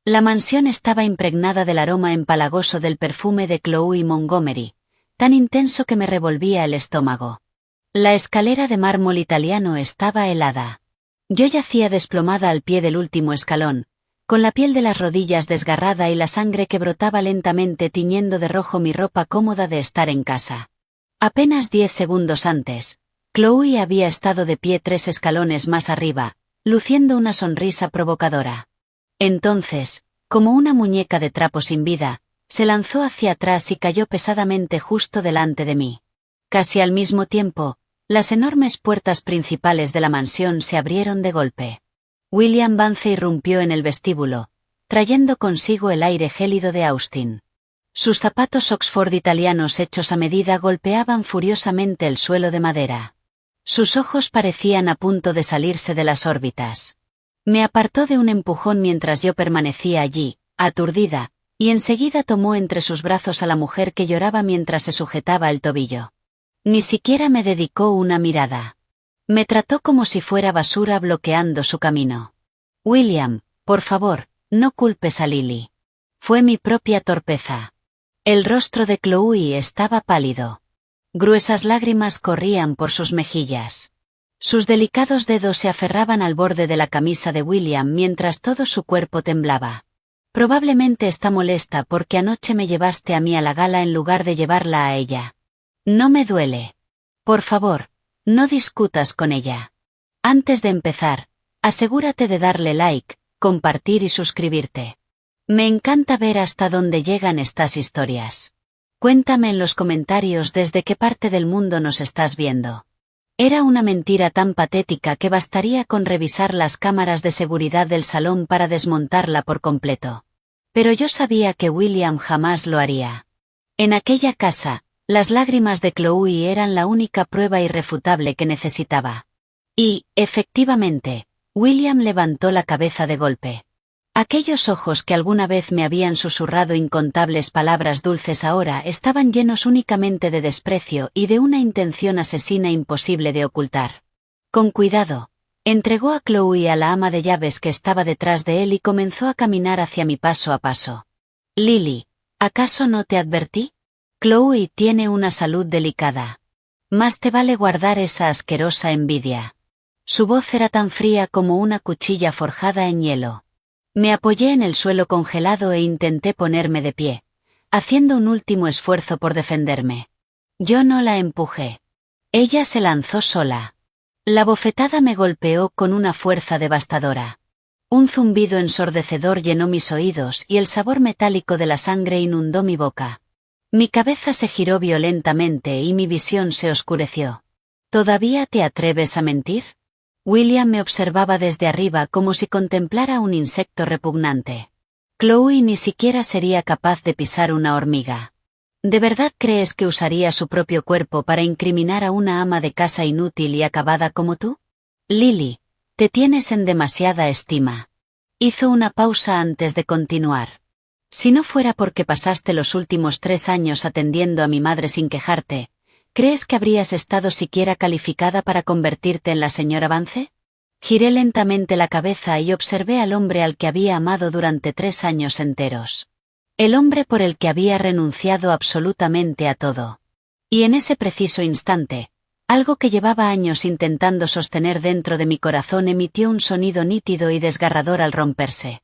La mansión estaba impregnada del aroma empalagoso del perfume de Chloe Montgomery, tan intenso que me revolvía el estómago. La escalera de mármol italiano estaba helada. Yo yacía desplomada al pie del último escalón, con la piel de las rodillas desgarrada y la sangre que brotaba lentamente tiñendo de rojo mi ropa cómoda de estar en casa. Apenas 10 segundos antes, Chloe había estado de pie 3 escalones más arriba, luciendo una sonrisa provocadora. Entonces, como una muñeca de trapo sin vida, se lanzó hacia atrás y cayó pesadamente justo delante de mí. Casi al mismo tiempo, las enormes puertas principales de la mansión se abrieron de golpe. William Vance irrumpió en el vestíbulo, trayendo consigo el aire gélido de Austin. Sus zapatos Oxford italianos hechos a medida golpeaban furiosamente el suelo de madera. Sus ojos parecían a punto de salirse de las órbitas. Me apartó de un empujón mientras yo permanecía allí, aturdida, y enseguida tomó entre sus brazos a la mujer que lloraba mientras se sujetaba el tobillo. Ni siquiera me dedicó una mirada. Me trató como si fuera basura bloqueando su camino. William, por favor, no culpes a Lily. Fue mi propia torpeza. El rostro de Chloe estaba pálido. Gruesas lágrimas corrían por sus mejillas. Sus delicados dedos se aferraban al borde de la camisa de William mientras todo su cuerpo temblaba. Probablemente está molesta porque anoche me llevaste a mí a la gala en lugar de llevarla a ella. No me duele. Por favor, no discutas con ella. Antes de empezar, asegúrate de darle like, compartir y suscribirte. Me encanta ver hasta dónde llegan estas historias. Cuéntame en los comentarios desde qué parte del mundo nos estás viendo. Era una mentira tan patética que bastaría con revisar las cámaras de seguridad del salón para desmontarla por completo. Pero yo sabía que William jamás lo haría. En aquella casa, las lágrimas de Chloe eran la única prueba irrefutable que necesitaba. Y, efectivamente, William levantó la cabeza de golpe. Aquellos ojos que alguna vez me habían susurrado incontables palabras dulces ahora estaban llenos únicamente de desprecio y de una intención asesina imposible de ocultar. Con cuidado, entregó a Chloe a la ama de llaves que estaba detrás de él y comenzó a caminar hacia mí paso a paso. Lily, ¿acaso no te advertí? Chloe tiene una salud delicada. Más te vale guardar esa asquerosa envidia. Su voz era tan fría como una cuchilla forjada en hielo. Me apoyé en el suelo congelado e intenté ponerme de pie, haciendo un último esfuerzo por defenderme. Yo no la empujé. Ella se lanzó sola. La bofetada me golpeó con una fuerza devastadora. Un zumbido ensordecedor llenó mis oídos y el sabor metálico de la sangre inundó mi boca. Mi cabeza se giró violentamente y mi visión se oscureció. ¿Todavía te atreves a mentir? William me observaba desde arriba como si contemplara un insecto repugnante. Chloe ni siquiera sería capaz de pisar una hormiga. ¿De verdad crees que usaría su propio cuerpo para incriminar a una ama de casa inútil y acabada como tú? Lily, te tienes en demasiada estima. Hizo una pausa antes de continuar. Si no fuera porque pasaste los últimos 3 años atendiendo a mi madre sin quejarte, ¿crees que habrías estado siquiera calificada para convertirte en la señora Vance? Giré lentamente la cabeza y observé al hombre al que había amado durante 3 años enteros. El hombre por el que había renunciado absolutamente a todo. Y en ese preciso instante, algo que llevaba años intentando sostener dentro de mi corazón emitió un sonido nítido y desgarrador al romperse.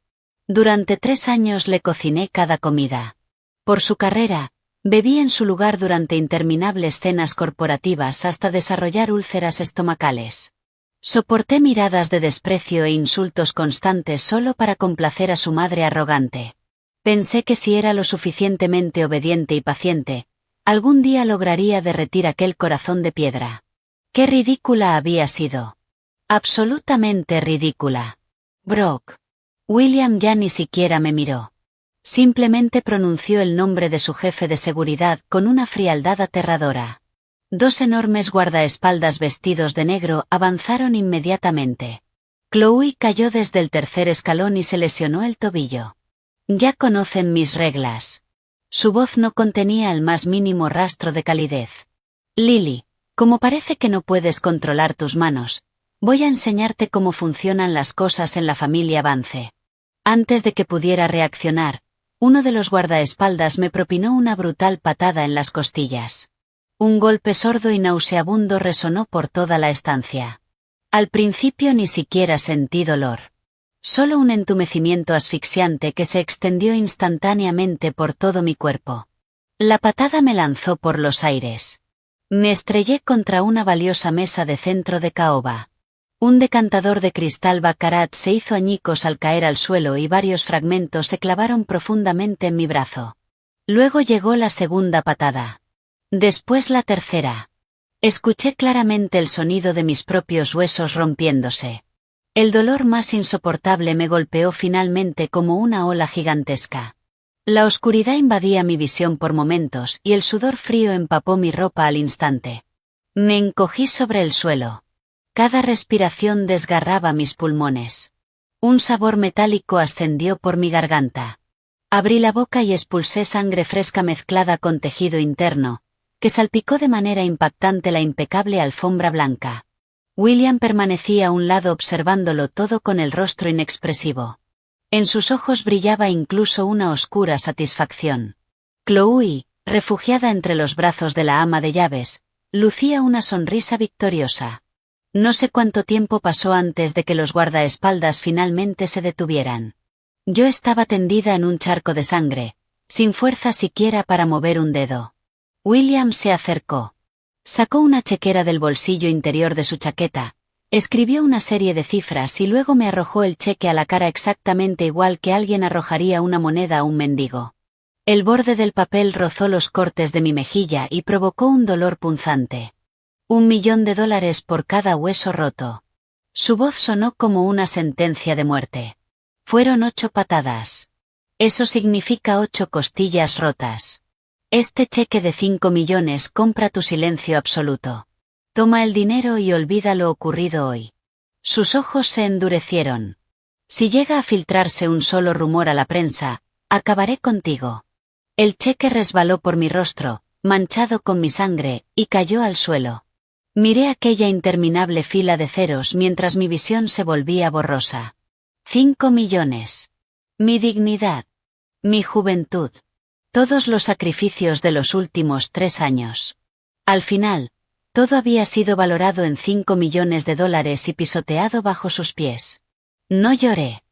Durante 3 años le cociné cada comida. Por su carrera, bebí en su lugar durante interminables cenas corporativas hasta desarrollar úlceras estomacales. Soporté miradas de desprecio e insultos constantes solo para complacer a su madre arrogante. Pensé que si era lo suficientemente obediente y paciente, algún día lograría derretir aquel corazón de piedra. ¡Qué ridícula había sido! Absolutamente ridícula. Brock. William ya ni siquiera me miró. Simplemente pronunció el nombre de su jefe de seguridad con una frialdad aterradora. 2 enormes guardaespaldas vestidos de negro avanzaron inmediatamente. Chloe cayó desde el 3er escalón y se lesionó el tobillo. Ya conocen mis reglas. Su voz no contenía el más mínimo rastro de calidez. Lily, como parece que no puedes controlar tus manos, voy a enseñarte cómo funcionan las cosas en la familia Vance. Antes de que pudiera reaccionar, uno de los guardaespaldas me propinó una brutal patada en las costillas. Un golpe sordo y nauseabundo resonó por toda la estancia. Al principio ni siquiera sentí dolor. Solo un entumecimiento asfixiante que se extendió instantáneamente por todo mi cuerpo. La patada me lanzó por los aires. Me estrellé contra una valiosa mesa de centro de caoba. Un decantador de cristal baccarat se hizo añicos al caer al suelo y varios fragmentos se clavaron profundamente en mi brazo. Luego llegó la segunda patada. Después la tercera. Escuché claramente el sonido de mis propios huesos rompiéndose. El dolor más insoportable me golpeó finalmente como una ola gigantesca. La oscuridad invadía mi visión por momentos y el sudor frío empapó mi ropa al instante. Me encogí sobre el suelo. Cada respiración desgarraba mis pulmones. Un sabor metálico ascendió por mi garganta. Abrí la boca y expulsé sangre fresca mezclada con tejido interno, que salpicó de manera impactante la impecable alfombra blanca. William permanecía a un lado observándolo todo con el rostro inexpresivo. En sus ojos brillaba incluso una oscura satisfacción. Chloe, refugiada entre los brazos de la ama de llaves, lucía una sonrisa victoriosa. No sé cuánto tiempo pasó antes de que los guardaespaldas finalmente se detuvieran. Yo estaba tendida en un charco de sangre, sin fuerza siquiera para mover un dedo. William se acercó. Sacó una chequera del bolsillo interior de su chaqueta, escribió una serie de cifras y luego me arrojó el cheque a la cara exactamente igual que alguien arrojaría una moneda a un mendigo. El borde del papel rozó los cortes de mi mejilla y provocó un dolor punzante. $1.000.000 por cada hueso roto. Su voz sonó como una sentencia de muerte. Fueron 8 patadas. Eso significa 8 costillas rotas. Este cheque de 5 millones compra tu silencio absoluto. Toma el dinero y olvida lo ocurrido hoy. Sus ojos se endurecieron. Si llega a filtrarse un solo rumor a la prensa, acabaré contigo. El cheque resbaló por mi rostro, manchado con mi sangre, y cayó al suelo. Miré aquella interminable fila de ceros mientras mi visión se volvía borrosa. 5 millones. Mi dignidad. Mi juventud. Todos los sacrificios de los últimos 3 años. Al final, todo había sido valorado en $5 millones y pisoteado bajo sus pies. No lloré.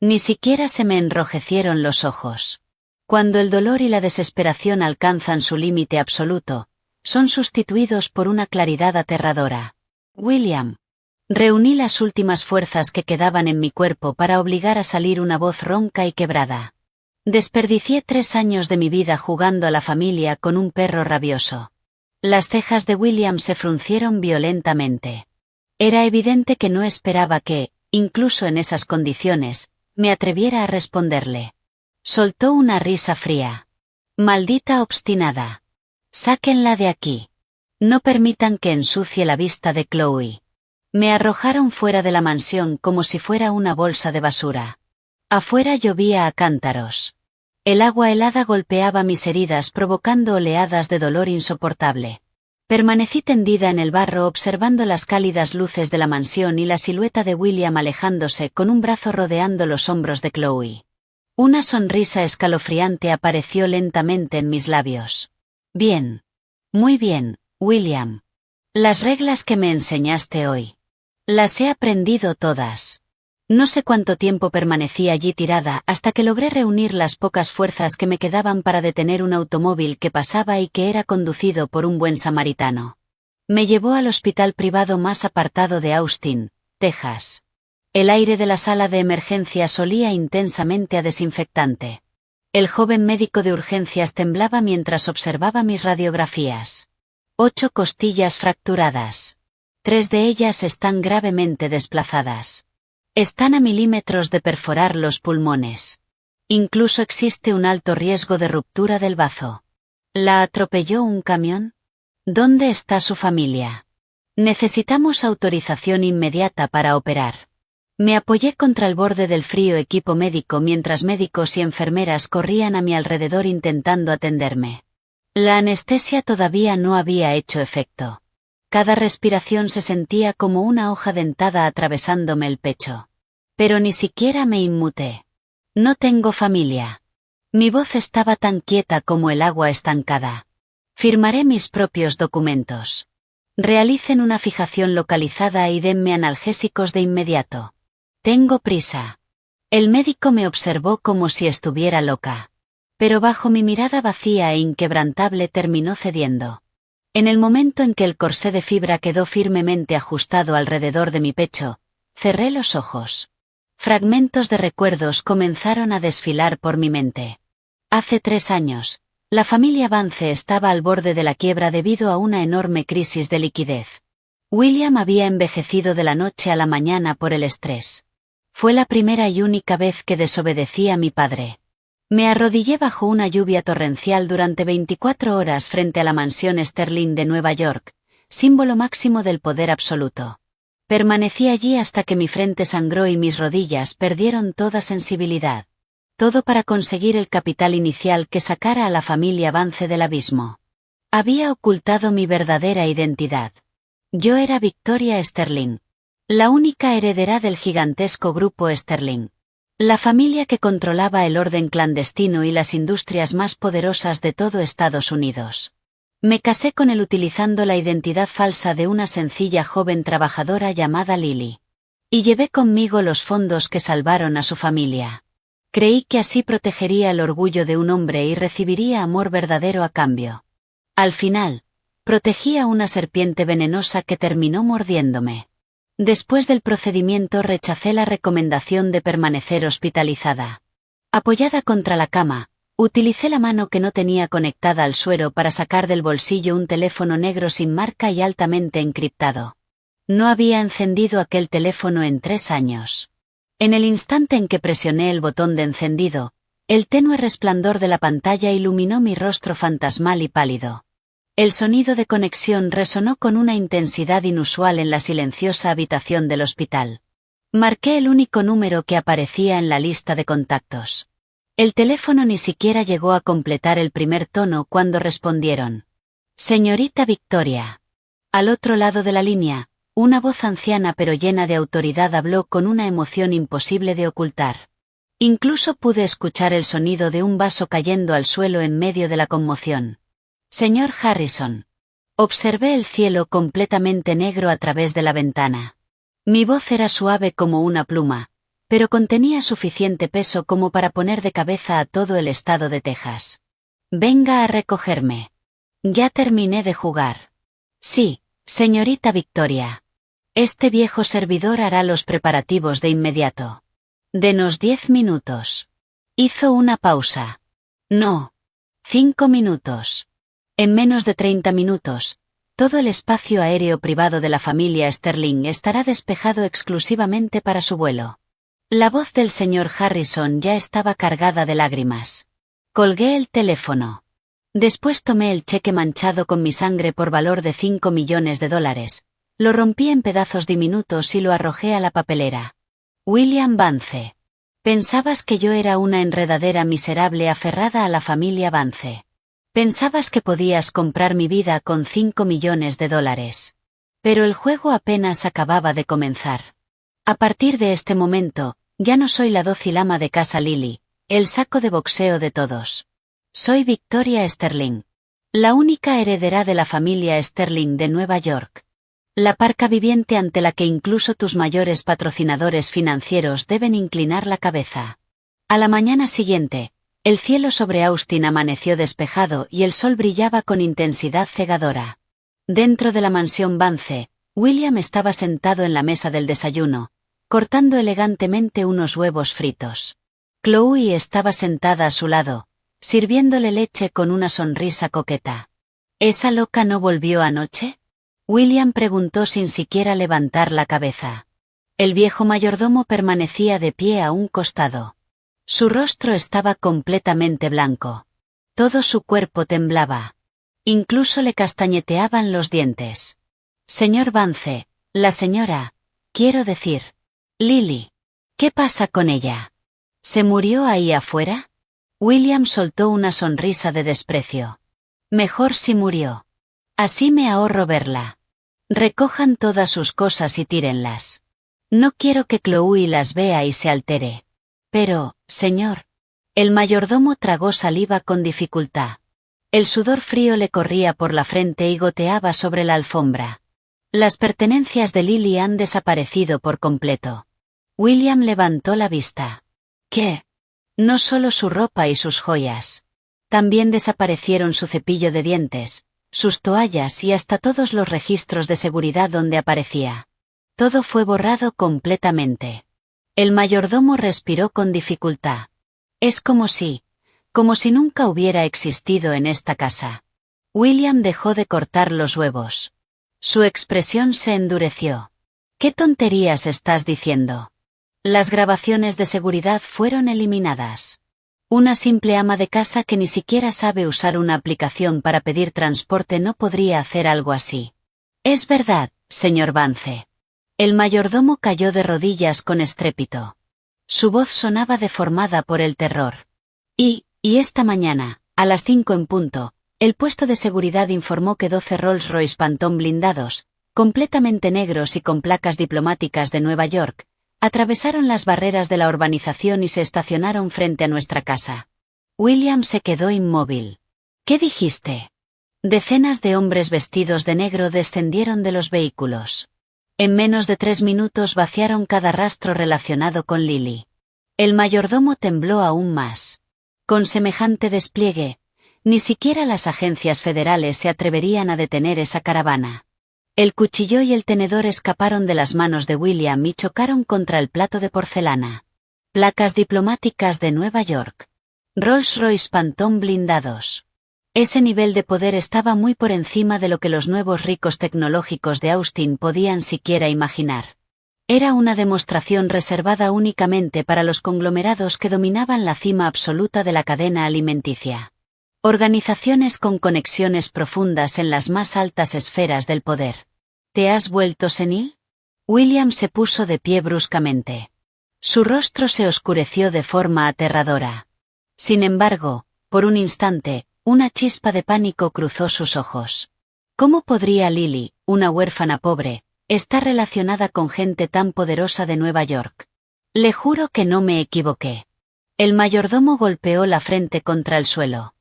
Ni siquiera se me enrojecieron los ojos. Cuando el dolor y la desesperación alcanzan su límite absoluto, son sustituidos por una claridad aterradora. William. Reuní las últimas fuerzas que quedaban en mi cuerpo para obligar a salir una voz ronca y quebrada. Desperdicié 3 años de mi vida jugando a la familia con un perro rabioso. Las cejas de William se fruncieron violentamente. Era evidente que no esperaba que, incluso en esas condiciones, me atreviera a responderle. Soltó una risa fría. Maldita obstinada. Sáquenla de aquí. No permitan que ensucie la vista de Chloe. Me arrojaron fuera de la mansión como si fuera una bolsa de basura. Afuera llovía a cántaros. El agua helada golpeaba mis heridas provocando oleadas de dolor insoportable. Permanecí tendida en el barro observando las cálidas luces de la mansión y la silueta de William alejándose con un brazo rodeando los hombros de Chloe. Una sonrisa escalofriante apareció lentamente en mis labios. Bien. Muy bien, William. Las reglas que me enseñaste hoy. Las he aprendido todas. No sé cuánto tiempo permanecí allí tirada hasta que logré reunir las pocas fuerzas que me quedaban para detener un automóvil que pasaba y que era conducido por un buen samaritano. Me llevó al hospital privado más apartado de Austin, Texas. El aire de la sala de emergencias olía intensamente a desinfectante. El joven médico de urgencias temblaba mientras observaba mis radiografías. 8 costillas fracturadas. 3 de ellas están gravemente desplazadas. Están a milímetros de perforar los pulmones. Incluso existe un alto riesgo de ruptura del bazo. ¿La atropelló un camión? ¿Dónde está su familia? Necesitamos autorización inmediata para operar. Me apoyé contra el borde del frío equipo médico mientras médicos y enfermeras corrían a mi alrededor intentando atenderme. La anestesia todavía no había hecho efecto. Cada respiración se sentía como una hoja dentada atravesándome el pecho. Pero ni siquiera me inmuté. No tengo familia. Mi voz estaba tan quieta como el agua estancada. Firmaré mis propios documentos. Realicen una fijación localizada y denme analgésicos de inmediato. Tengo prisa. El médico me observó como si estuviera loca. Pero bajo mi mirada vacía e inquebrantable terminó cediendo. En el momento en que el corsé de fibra quedó firmemente ajustado alrededor de mi pecho, cerré los ojos. Fragmentos de recuerdos comenzaron a desfilar por mi mente. Hace 3 años, la familia Vance estaba al borde de la quiebra debido a una enorme crisis de liquidez. William había envejecido de la noche a la mañana por el estrés. Fue la primera y única vez que desobedecí a mi padre. Me arrodillé bajo una lluvia torrencial durante 24 horas frente a la mansión Sterling de Nueva York, símbolo máximo del poder absoluto. Permanecí allí hasta que mi frente sangró y mis rodillas perdieron toda sensibilidad. Todo para conseguir el capital inicial que sacara a la familia Vance del abismo. Había ocultado mi verdadera identidad. Yo era Victoria Sterling, la única heredera del gigantesco grupo Sterling. La familia que controlaba el orden clandestino y las industrias más poderosas de todo Estados Unidos. Me casé con él utilizando la identidad falsa de una sencilla joven trabajadora llamada Lily. Y llevé conmigo los fondos que salvaron a su familia. Creí que así protegería el orgullo de un hombre y recibiría amor verdadero a cambio. Al final, protegí a una serpiente venenosa que terminó mordiéndome. Después del procedimiento rechacé la recomendación de permanecer hospitalizada. Apoyada contra la cama, utilicé la mano que no tenía conectada al suero para sacar del bolsillo un teléfono negro sin marca y altamente encriptado. No había encendido aquel teléfono en 3 años. En el instante en que presioné el botón de encendido, el tenue resplandor de la pantalla iluminó mi rostro fantasmal y pálido. El sonido de conexión resonó con una intensidad inusual en la silenciosa habitación del hospital. Marqué el único número que aparecía en la lista de contactos. El teléfono ni siquiera llegó a completar el primer tono cuando respondieron. Señorita Victoria. Al otro lado de la línea, una voz anciana pero llena de autoridad habló con una emoción imposible de ocultar. Incluso pude escuchar el sonido de un vaso cayendo al suelo en medio de la conmoción. Señor Harrison. Observé el cielo completamente negro a través de la ventana. Mi voz era suave como una pluma, pero contenía suficiente peso como para poner de cabeza a todo el estado de Texas. Venga a recogerme. Ya terminé de jugar. Sí, señorita Victoria. Este viejo servidor hará los preparativos de inmediato. Denos 10 minutos. Hizo una pausa. No. 5 minutos. En menos de 30 minutos, todo el espacio aéreo privado de la familia Sterling estará despejado exclusivamente para su vuelo. La voz del señor Harrison ya estaba cargada de lágrimas. Colgué el teléfono. Después tomé el cheque manchado con mi sangre por valor de $5 millones, lo rompí en pedazos diminutos y lo arrojé a la papelera. William Vance. Pensabas que yo era una enredadera miserable aferrada a la familia Vance. Pensabas que podías comprar mi vida con $5 millones. Pero el juego apenas acababa de comenzar. A partir de este momento, ya no soy la dócil ama de casa Lily, el saco de boxeo de todos. Soy Victoria Sterling. La única heredera de la familia Sterling de Nueva York. La parca viviente ante la que incluso tus mayores patrocinadores financieros deben inclinar la cabeza. A la mañana siguiente, el cielo sobre Austin amaneció despejado y el sol brillaba con intensidad cegadora. Dentro de la mansión Vance, William estaba sentado en la mesa del desayuno, cortando elegantemente unos huevos fritos. Chloe estaba sentada a su lado, sirviéndole leche con una sonrisa coqueta. ¿Esa loca no volvió anoche? William preguntó sin siquiera levantar la cabeza. El viejo mayordomo permanecía de pie a un costado. Su rostro estaba completamente blanco. Todo su cuerpo temblaba. Incluso le castañeteaban los dientes. Señor Vance, la señora, quiero decir, Lily. ¿Qué pasa con ella? ¿Se murió ahí afuera? William soltó una sonrisa de desprecio. Mejor si murió. Así me ahorro verla. Recojan todas sus cosas y tírenlas. No quiero que Chloe las vea y se altere. Pero, señor. El mayordomo tragó saliva con dificultad. El sudor frío le corría por la frente y goteaba sobre la alfombra. Las pertenencias de Lily han desaparecido por completo. William levantó la vista. ¿Qué? No solo su ropa y sus joyas. También desaparecieron su cepillo de dientes, sus toallas y hasta todos los registros de seguridad donde aparecía. Todo fue borrado completamente. El mayordomo respiró con dificultad. Es como si nunca hubiera existido en esta casa. William dejó de cortar los huevos. Su expresión se endureció. ¿Qué tonterías estás diciendo? Las grabaciones de seguridad fueron eliminadas. Una simple ama de casa que ni siquiera sabe usar una aplicación para pedir transporte no podría hacer algo así. Es verdad, señor Vance. El mayordomo cayó de rodillas con estrépito. Su voz sonaba deformada por el terror. Y esta mañana, a las 5 en punto, el puesto de seguridad informó que 12 Rolls-Royce Phantom blindados, completamente negros y con placas diplomáticas de Nueva York, atravesaron las barreras de la urbanización y se estacionaron frente a nuestra casa. William se quedó inmóvil. ¿Qué dijiste? Decenas de hombres vestidos de negro descendieron de los vehículos. En menos de 3 minutos vaciaron cada rastro relacionado con Lily. El mayordomo tembló aún más. Con semejante despliegue, ni siquiera las agencias federales se atreverían a detener esa caravana. El cuchillo y el tenedor escaparon de las manos de William y chocaron contra el plato de porcelana. Placas diplomáticas de Nueva York. Rolls-Royce Phantom blindados. Ese nivel de poder estaba muy por encima de lo que los nuevos ricos tecnológicos de Austin podían siquiera imaginar. Era una demostración reservada únicamente para los conglomerados que dominaban la cima absoluta de la cadena alimenticia. Organizaciones con conexiones profundas en las más altas esferas del poder. ¿Te has vuelto senil? William se puso de pie bruscamente. Su rostro se oscureció de forma aterradora. Sin embargo, por un instante, una chispa de pánico cruzó sus ojos. ¿Cómo podría Lily, una huérfana pobre, estar relacionada con gente tan poderosa de Nueva York? Le juro que no me equivoqué. El mayordomo golpeó la frente contra el suelo.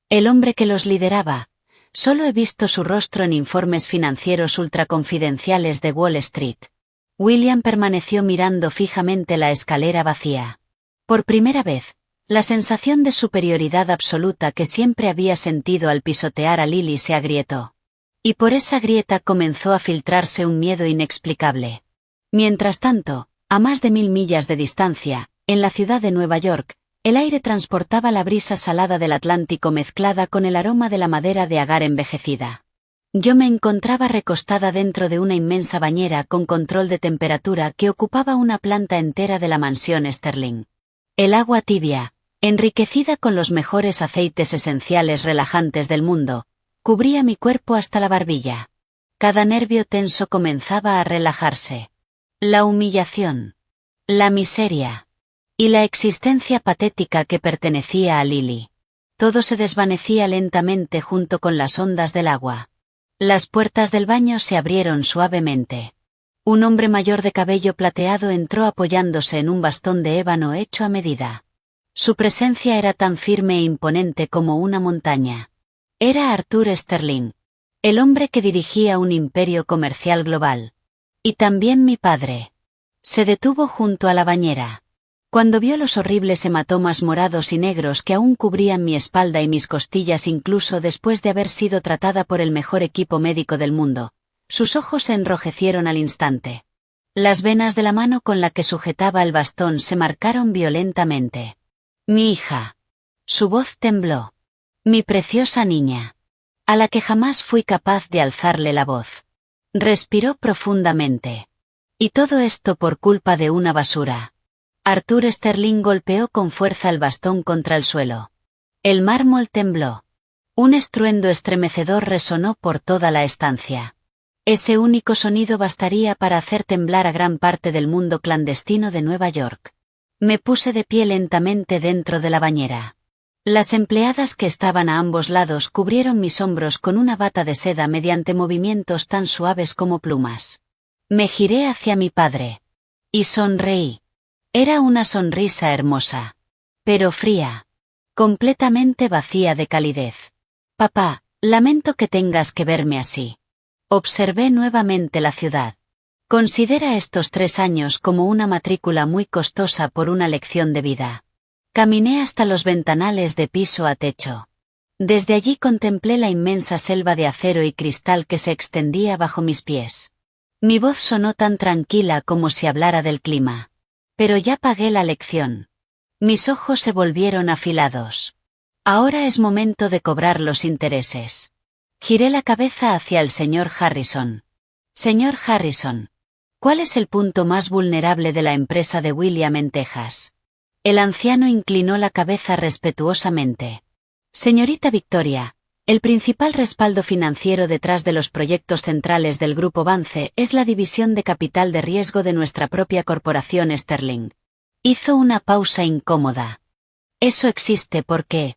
El hombre que los lideraba. Solo he visto su rostro en informes financieros ultraconfidenciales de Wall Street. William permaneció mirando fijamente la escalera vacía. Por primera vez, la sensación de superioridad absoluta que siempre había sentido al pisotear a Lily se agrietó. Y por esa grieta comenzó a filtrarse un miedo inexplicable. Mientras tanto, a más de 1000 millas de distancia, en la ciudad de Nueva York, el aire transportaba la brisa salada del Atlántico mezclada con el aroma de la madera de agar envejecida. Yo me encontraba recostada dentro de una inmensa bañera con control de temperatura que ocupaba una planta entera de la mansión Sterling. El agua tibia, enriquecida con los mejores aceites esenciales relajantes del mundo, cubría mi cuerpo hasta la barbilla. Cada nervio tenso comenzaba a relajarse. La humillación, la miseria y la existencia patética que pertenecía a Lily. Todo se desvanecía lentamente junto con las ondas del agua. Las puertas del baño se abrieron suavemente. Un hombre mayor de cabello plateado entró apoyándose en un bastón de ébano hecho a medida. Su presencia era tan firme e imponente como una montaña. Era Arthur Sterling, el hombre que dirigía un imperio comercial global. Y también mi padre. Se detuvo junto a la bañera. Cuando vio los horribles hematomas morados y negros que aún cubrían mi espalda y mis costillas incluso después de haber sido tratada por el mejor equipo médico del mundo, sus ojos se enrojecieron al instante. Las venas de la mano con la que sujetaba el bastón se marcaron violentamente. Mi hija. Su voz tembló. Mi preciosa niña. A la que jamás fui capaz de alzarle la voz. Respiró profundamente. Y todo esto por culpa de una basura. Arthur Sterling golpeó con fuerza el bastón contra el suelo. El mármol tembló. Un estruendo estremecedor resonó por toda la estancia. Ese único sonido bastaría para hacer temblar a gran parte del mundo clandestino de Nueva York. Me puse de pie lentamente dentro de la bañera. Las empleadas que estaban a ambos lados cubrieron mis hombros con una bata de seda mediante movimientos tan suaves como plumas. Me giré hacia mi padre. Y sonreí. Era una sonrisa hermosa. Pero fría. Completamente vacía de calidez. Papá, lamento que tengas que verme así. Observé nuevamente la ciudad. Considera estos 3 años como una matrícula muy costosa por una lección de vida. Caminé hasta los ventanales de piso a techo. Desde allí contemplé la inmensa selva de acero y cristal que se extendía bajo mis pies. Mi voz sonó tan tranquila como si hablara del clima. Pero ya pagué la lección. Mis ojos se volvieron afilados. Ahora es momento de cobrar los intereses. Giré la cabeza hacia el señor Harrison. Señor Harrison, ¿cuál es el punto más vulnerable de la empresa de William en Texas? El anciano inclinó la cabeza respetuosamente. Señorita Victoria, el principal respaldo financiero detrás de los proyectos centrales del Grupo Vance es la división de capital de riesgo de nuestra propia corporación Sterling. Hizo una pausa incómoda. Eso existe porque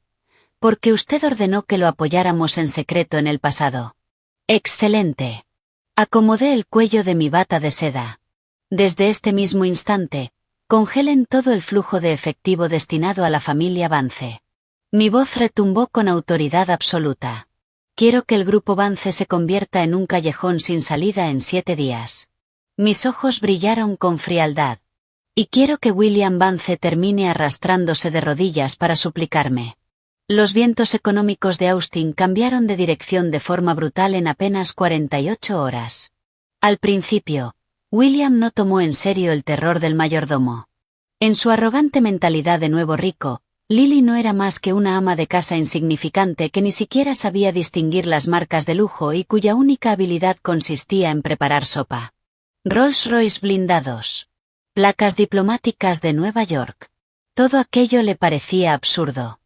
usted ordenó que lo apoyáramos en secreto en el pasado. Excelente. Acomodé el cuello de mi bata de seda. Desde este mismo instante, congelen todo el flujo de efectivo destinado a la familia Vance. Mi voz retumbó con autoridad absoluta. Quiero que el Grupo Vance se convierta en un callejón sin salida en 7 días. Mis ojos brillaron con frialdad. Y quiero que William Vance termine arrastrándose de rodillas para suplicarme. Los vientos económicos de Austin cambiaron de dirección de forma brutal en apenas 48 horas. Al principio, William no tomó en serio el terror del mayordomo. En su arrogante mentalidad de nuevo rico, Lily no era más que una ama de casa insignificante que ni siquiera sabía distinguir las marcas de lujo y cuya única habilidad consistía en preparar sopa. Rolls-Royce blindados. Placas diplomáticas de Nueva York. Todo aquello le parecía absurdo.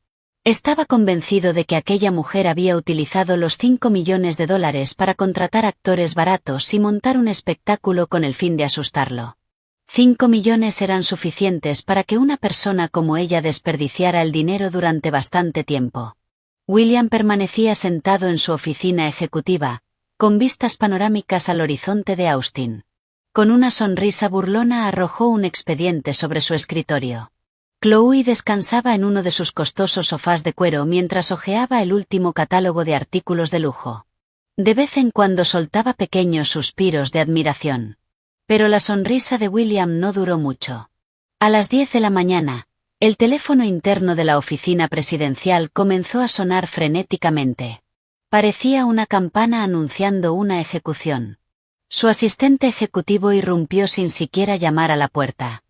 Estaba convencido de que aquella mujer había utilizado los $5 millones para contratar actores baratos y montar un espectáculo con el fin de asustarlo. 5 millones eran suficientes para que una persona como ella desperdiciara el dinero durante bastante tiempo. William permanecía sentado en su oficina ejecutiva, con vistas panorámicas al horizonte de Austin. Con una sonrisa burlona arrojó un expediente sobre su escritorio. Chloe descansaba en uno de sus costosos sofás de cuero mientras hojeaba el último catálogo de artículos de lujo. De vez en cuando soltaba pequeños suspiros de admiración. Pero la sonrisa de William no duró mucho. A las 10 de la mañana, el teléfono interno de la oficina presidencial comenzó a sonar frenéticamente. Parecía una campana anunciando una ejecución. Su asistente ejecutivo irrumpió sin siquiera llamar a la puerta.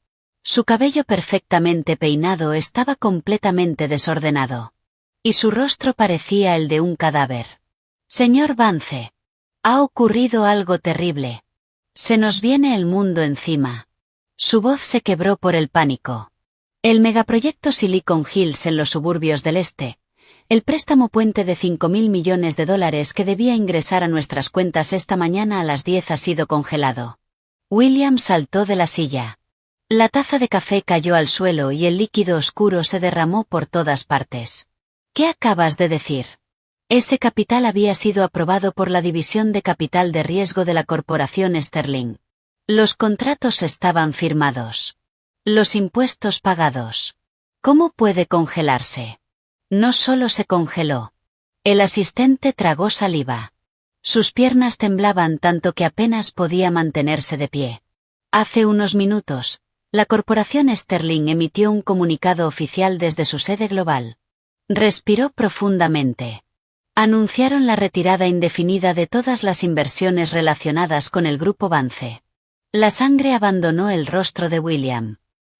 Su cabello perfectamente peinado estaba completamente desordenado. Y su rostro parecía el de un cadáver. Señor Vance. Ha ocurrido algo terrible. Se nos viene el mundo encima. Su voz se quebró por el pánico. El megaproyecto Silicon Hills en los suburbios del este. El préstamo puente de $5.000 millones que debía ingresar a nuestras cuentas esta mañana a las 10 ha sido congelado. William saltó de la silla. La taza de café cayó al suelo y el líquido oscuro se derramó por todas partes. ¿Qué acabas de decir? Ese capital había sido aprobado por la División de Capital de Riesgo de la Corporación Sterling. Los contratos estaban firmados. Los impuestos pagados. ¿Cómo puede congelarse? No solo se congeló. El asistente tragó saliva. Sus piernas temblaban tanto que apenas podía mantenerse de pie. Hace unos minutos, la corporación Sterling emitió un comunicado oficial desde su sede global. Respiró profundamente. Anunciaron la retirada indefinida de todas las inversiones relacionadas con el Grupo Vance. La sangre abandonó el rostro de William.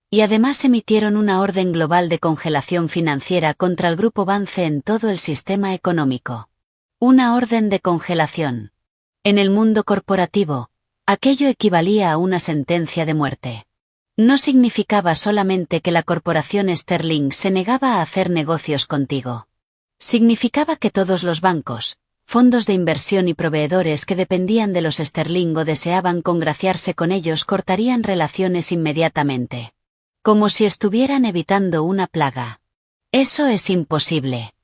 Y además emitieron una orden global de congelación financiera contra el Grupo Vance en todo el sistema económico. Una orden de congelación. En el mundo corporativo, aquello equivalía a una sentencia de muerte. No significaba solamente que la corporación Sterling se negaba a hacer negocios contigo. Significaba que todos los bancos, fondos de inversión y proveedores que dependían de los Sterling o deseaban congraciarse con ellos cortarían relaciones inmediatamente. Como si estuvieran evitando una plaga. Eso es imposible.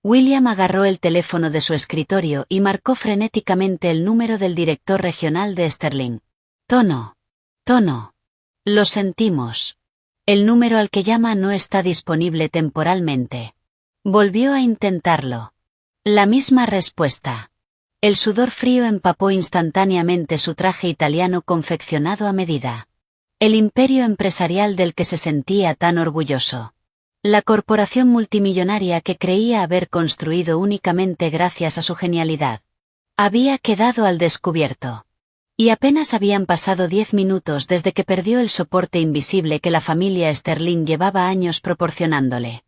William agarró el teléfono de su escritorio y marcó frenéticamente el número del director regional de Sterling. Tono. Lo sentimos. El número al que llama no está disponible temporalmente. Volvió a intentarlo. La misma respuesta. El sudor frío empapó instantáneamente su traje italiano confeccionado a medida. El imperio empresarial del que se sentía tan orgulloso. La corporación multimillonaria que creía haber construido únicamente gracias a su genialidad. Había quedado al descubierto. Y apenas habían pasado 10 minutos desde que perdió el soporte invisible que la familia Sterling llevaba años proporcionándole.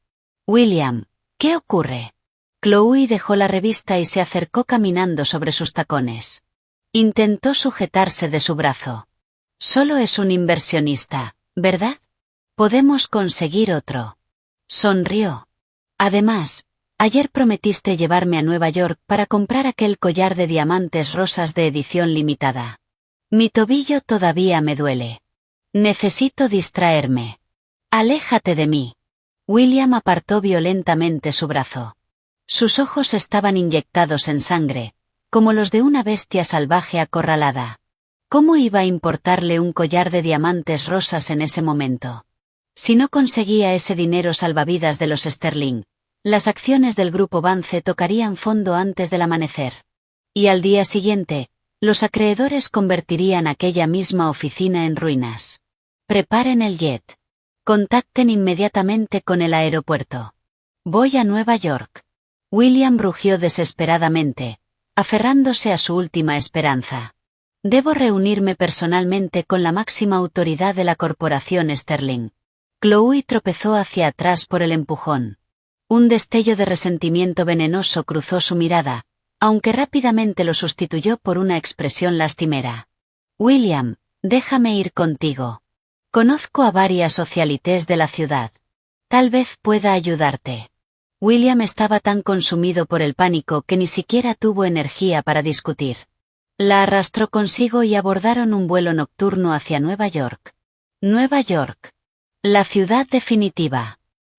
William, ¿qué ocurre? Chloe dejó la revista y se acercó caminando sobre sus tacones. Intentó sujetarse de su brazo. Solo es un inversionista, ¿verdad? Podemos conseguir otro. Sonrió. Además, ayer prometiste llevarme a Nueva York para comprar aquel collar de diamantes rosas de edición limitada. Mi tobillo todavía me duele. Necesito distraerme. Aléjate de mí. William apartó violentamente su brazo. Sus ojos estaban inyectados en sangre, como los de una bestia salvaje acorralada. ¿Cómo iba a importarle un collar de diamantes rosas en ese momento? Si no conseguía ese dinero salvavidas de los Sterling, las acciones del grupo Vance tocarían fondo antes del amanecer. Y al día siguiente, los acreedores convertirían aquella misma oficina en ruinas. Preparen el jet. Contacten inmediatamente con el aeropuerto. Voy a Nueva York. William rugió desesperadamente, aferrándose a su última esperanza. Debo reunirme personalmente con la máxima autoridad de la corporación Sterling. Chloe tropezó hacia atrás por el empujón. Un destello de resentimiento venenoso cruzó su mirada, aunque rápidamente lo sustituyó por una expresión lastimera. William, déjame ir contigo. Conozco a varias socialites de la ciudad. Tal vez pueda ayudarte. William estaba tan consumido por el pánico que ni siquiera tuvo energía para discutir. La arrastró consigo y abordaron un vuelo nocturno hacia Nueva York. Nueva York. La ciudad definitiva.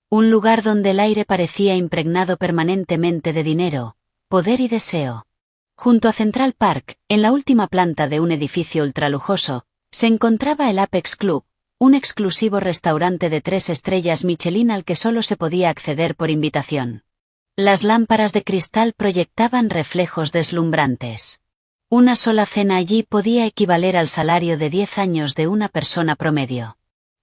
Un lugar donde el aire parecía impregnado permanentemente de dinero, poder y deseo. Junto a Central Park, en la última planta de un edificio ultralujoso, se encontraba el Apex Club, un exclusivo restaurante de 3 estrellas Michelin al que solo se podía acceder por invitación. Las lámparas de cristal proyectaban reflejos deslumbrantes. Una sola cena allí podía equivaler al salario de 10 años de una persona promedio.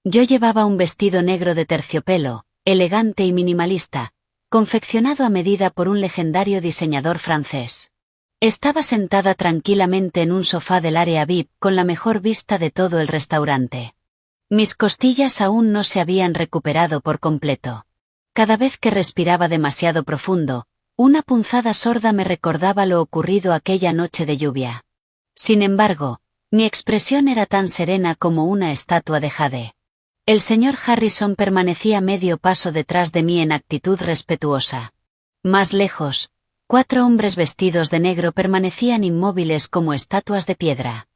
Yo llevaba un vestido negro de terciopelo, elegante y minimalista, confeccionado a medida por un legendario diseñador francés. Estaba sentada tranquilamente en un sofá del área VIP con la mejor vista de todo el restaurante. Mis costillas aún no se habían recuperado por completo. Cada vez que respiraba demasiado profundo, una punzada sorda me recordaba lo ocurrido aquella noche de lluvia. Sin embargo, mi expresión era tan serena como una estatua de jade. El señor Harrison permanecía medio paso detrás de mí en actitud respetuosa. Más lejos, 4 hombres vestidos de negro permanecían inmóviles como estatuas de piedra.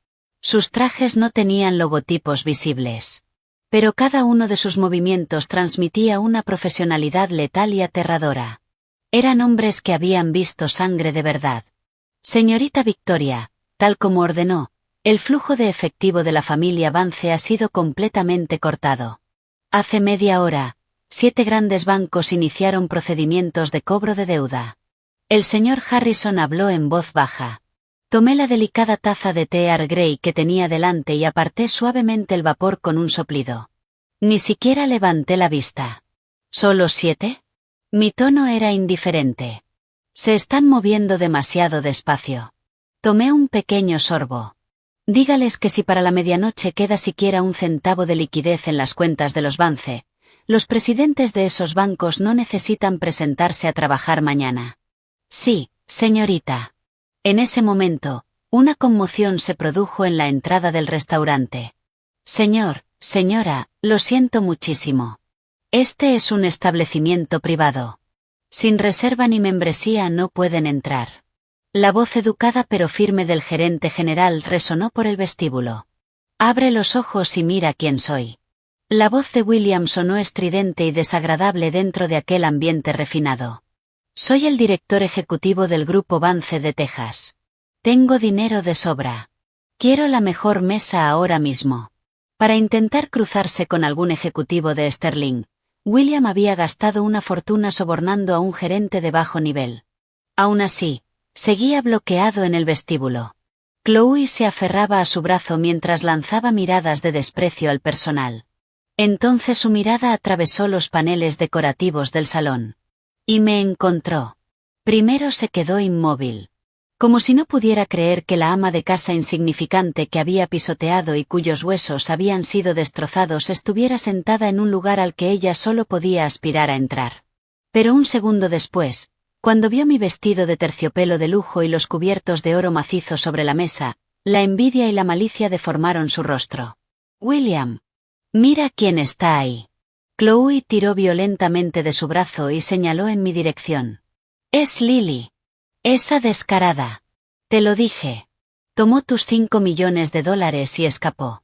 Sus trajes no tenían logotipos visibles. Pero cada uno de sus movimientos transmitía una profesionalidad letal y aterradora. Eran hombres que habían visto sangre de verdad. Señorita Victoria, tal como ordenó, el flujo de efectivo de la familia Vance ha sido completamente cortado. Hace media hora, 7 grandes bancos iniciaron procedimientos de cobro de deuda. El señor Harrison habló en voz baja. Tomé la delicada taza de té Earl Grey que tenía delante y aparté suavemente el vapor con un soplido. Ni siquiera levanté la vista. ¿Solo 7? Mi tono era indiferente. Se están moviendo demasiado despacio. Tomé un pequeño sorbo. Dígales que si para la medianoche queda siquiera un centavo de liquidez en las cuentas de los Vance, los presidentes de esos bancos no necesitan presentarse a trabajar mañana. Sí, señorita. En ese momento, una conmoción se produjo en la entrada del restaurante. Señor, señora, lo siento muchísimo. Este es un establecimiento privado. Sin reserva ni membresía no pueden entrar. La voz educada pero firme del gerente general resonó por el vestíbulo. Abre los ojos y mira quién soy. La voz de William sonó estridente y desagradable dentro de aquel ambiente refinado. Soy el director ejecutivo del Grupo Vance de Texas. Tengo dinero de sobra. Quiero la mejor mesa ahora mismo. Para intentar cruzarse con algún ejecutivo de Sterling, William había gastado una fortuna sobornando a un gerente de bajo nivel. Aún así, seguía bloqueado en el vestíbulo. Chloe se aferraba a su brazo mientras lanzaba miradas de desprecio al personal. Entonces su mirada atravesó los paneles decorativos del salón. Y me encontró. Primero se quedó inmóvil. Como si no pudiera creer que la ama de casa insignificante que había pisoteado y cuyos huesos habían sido destrozados estuviera sentada en un lugar al que ella solo podía aspirar a entrar. Pero un segundo después, cuando vio mi vestido de terciopelo de lujo y los cubiertos de oro macizo sobre la mesa, la envidia y la malicia deformaron su rostro. «William, mira quién está ahí». Chloe tiró violentamente de su brazo y señaló en mi dirección. «Es Lily. Esa descarada. Te lo dije. Tomó tus $5 millones y escapó.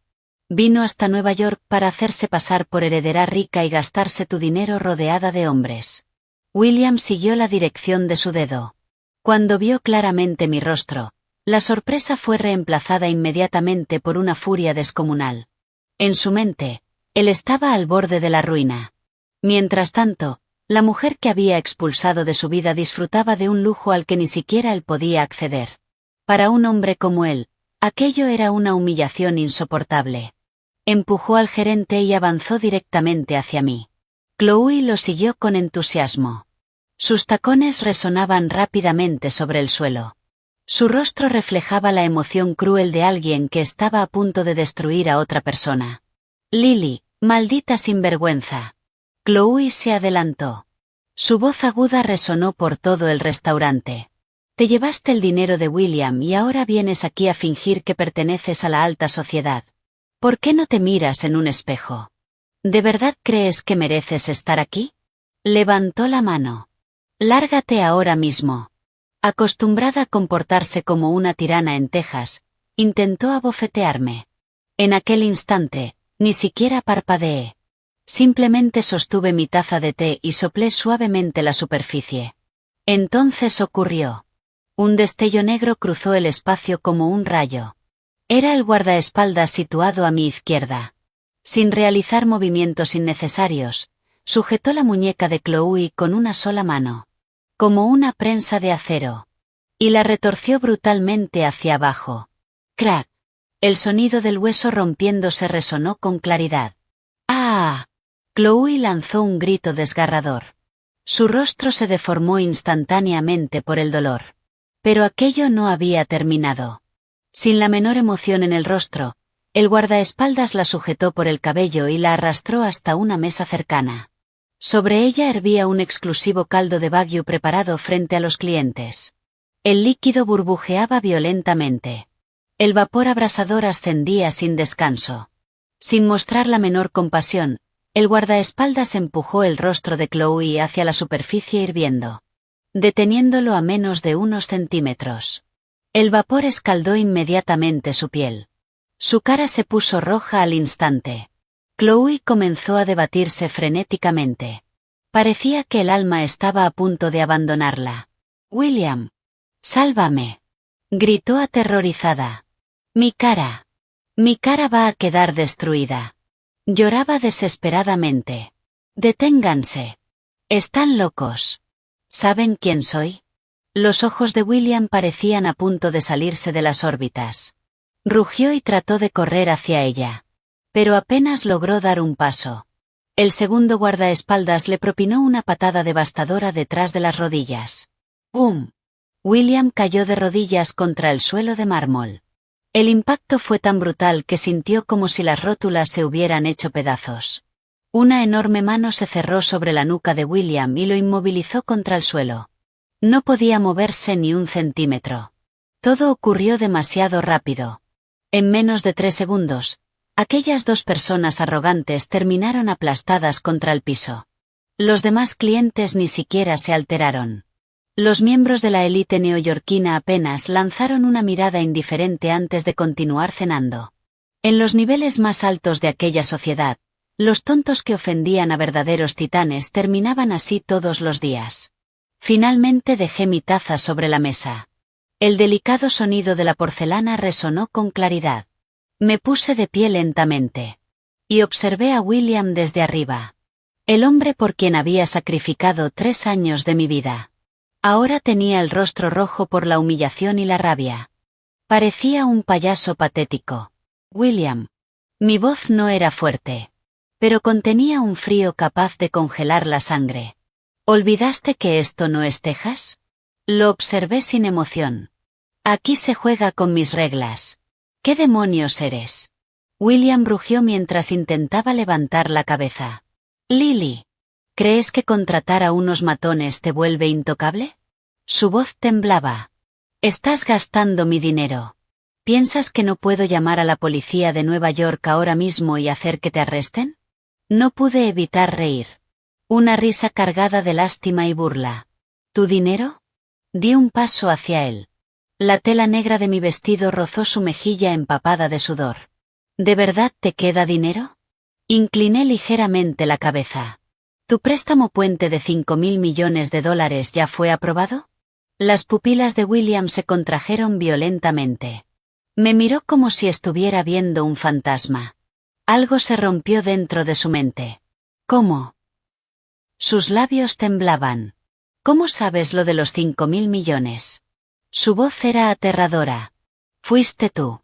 Vino hasta Nueva York para hacerse pasar por heredera rica y gastarse tu dinero rodeada de hombres». William siguió la dirección de su dedo. Cuando vio claramente mi rostro, la sorpresa fue reemplazada inmediatamente por una furia descomunal. En su mente, él estaba al borde de la ruina. Mientras tanto, la mujer que había expulsado de su vida disfrutaba de un lujo al que ni siquiera él podía acceder. Para un hombre como él, aquello era una humillación insoportable. Empujó al gerente y avanzó directamente hacia mí. Chloe lo siguió con entusiasmo. Sus tacones resonaban rápidamente sobre el suelo. Su rostro reflejaba la emoción cruel de alguien que estaba a punto de destruir a otra persona. «Lily, maldita sinvergüenza». Chloe se adelantó. Su voz aguda resonó por todo el restaurante. «Te llevaste el dinero de William y ahora vienes aquí a fingir que perteneces a la alta sociedad. ¿Por qué no te miras en un espejo? ¿De verdad crees que mereces estar aquí?» Levantó la mano. «Lárgate ahora mismo». Acostumbrada a comportarse como una tirana en Texas, intentó abofetearme. En aquel instante, ni siquiera parpadeé. Simplemente sostuve mi taza de té y soplé suavemente la superficie. Entonces ocurrió. Un destello negro cruzó el espacio como un rayo. Era el guardaespaldas situado a mi izquierda. Sin realizar movimientos innecesarios, sujetó la muñeca de Chloe con una sola mano, como una prensa de acero, y la retorció brutalmente hacia abajo. Crack. El sonido del hueso rompiéndose resonó con claridad. ¡Ah! Chloe lanzó un grito desgarrador. Su rostro se deformó instantáneamente por el dolor. Pero aquello no había terminado. Sin la menor emoción en el rostro, el guardaespaldas la sujetó por el cabello y la arrastró hasta una mesa cercana. Sobre ella hervía un exclusivo caldo de wagyu preparado frente a los clientes. El líquido burbujeaba violentamente. El vapor abrasador ascendía sin descanso. Sin mostrar la menor compasión, el guardaespaldas empujó el rostro de Chloe hacia la superficie hirviendo, deteniéndolo a menos de unos centímetros. El vapor escaldó inmediatamente su piel. Su cara se puso roja al instante. Chloe comenzó a debatirse frenéticamente. Parecía que el alma estaba a punto de abandonarla. «William, sálvame», gritó aterrorizada. Mi cara va a quedar destruida». Lloraba desesperadamente. «Deténganse. Están locos. ¿Saben quién soy?» Los ojos de William parecían a punto de salirse de las órbitas. Rugió y trató de correr hacia ella. Pero apenas logró dar un paso. El segundo guardaespaldas le propinó una patada devastadora detrás de las rodillas. ¡Bum! William cayó de rodillas contra el suelo de mármol. El impacto fue tan brutal que sintió como si las rótulas se hubieran hecho pedazos. Una enorme mano se cerró sobre la nuca de William y lo inmovilizó contra el suelo. No podía moverse ni un centímetro. Todo ocurrió demasiado rápido. En menos de 3 segundos, aquellas dos personas arrogantes terminaron aplastadas contra el piso. Los demás clientes ni siquiera se alteraron. Los miembros de la élite neoyorquina apenas lanzaron una mirada indiferente antes de continuar cenando. En los niveles más altos de aquella sociedad, los tontos que ofendían a verdaderos titanes terminaban así todos los días. Finalmente dejé mi taza sobre la mesa. El delicado sonido de la porcelana resonó con claridad. Me puse de pie lentamente. Y observé a William desde arriba. El hombre por quien había sacrificado 3 años de mi vida. Ahora tenía el rostro rojo por la humillación y la rabia. Parecía un payaso patético. William. Mi voz no era fuerte. Pero contenía un frío capaz de congelar la sangre. ¿Olvidaste que esto no es Texas? Lo observé sin emoción. Aquí se juega con mis reglas. ¿Qué demonios eres? William rugió mientras intentaba levantar la cabeza. Lily. ¿Crees que contratar a unos matones te vuelve intocable? Su voz temblaba. Estás gastando mi dinero. ¿Piensas que no puedo llamar a la policía de Nueva York ahora mismo y hacer que te arresten? No pude evitar reír. Una risa cargada de lástima y burla. ¿Tu dinero? Di un paso hacia él. La tela negra de mi vestido rozó su mejilla empapada de sudor. ¿De verdad te queda dinero? Incliné ligeramente la cabeza. ¿Tu préstamo puente de $5.000 millones ya fue aprobado? Las pupilas de William se contrajeron violentamente. Me miró como si estuviera viendo un fantasma. Algo se rompió dentro de su mente. ¿Cómo? Sus labios temblaban. ¿Cómo sabes lo de los 5.000 millones? Su voz era aterradora. Fuiste tú.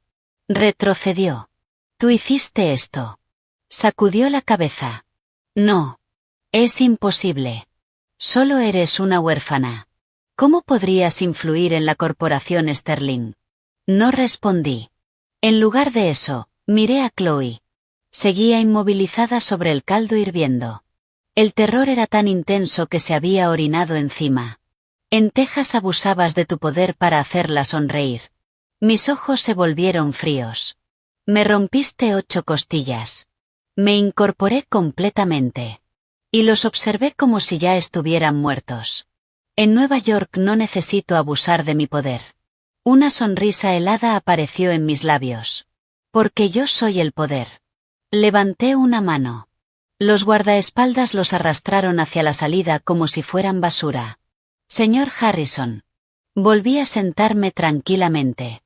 Retrocedió. Tú hiciste esto. Sacudió la cabeza. No. Es imposible. Solo eres una huérfana. ¿Cómo podrías influir en la corporación Sterling? No respondí. En lugar de eso, miré a Chloe. Seguía inmovilizada sobre el caldo hirviendo. El terror era tan intenso que se había orinado encima. En Texas abusabas de tu poder para hacerla sonreír. Mis ojos se volvieron fríos. Me rompiste 8 costillas. Me incorporé completamente. Y los observé como si ya estuvieran muertos. En Nueva York no necesito abusar de mi poder. Una sonrisa helada apareció en mis labios. Porque yo soy el poder. Levanté una mano. Los guardaespaldas los arrastraron hacia la salida como si fueran basura. Señor Harrison. Volví a sentarme tranquilamente.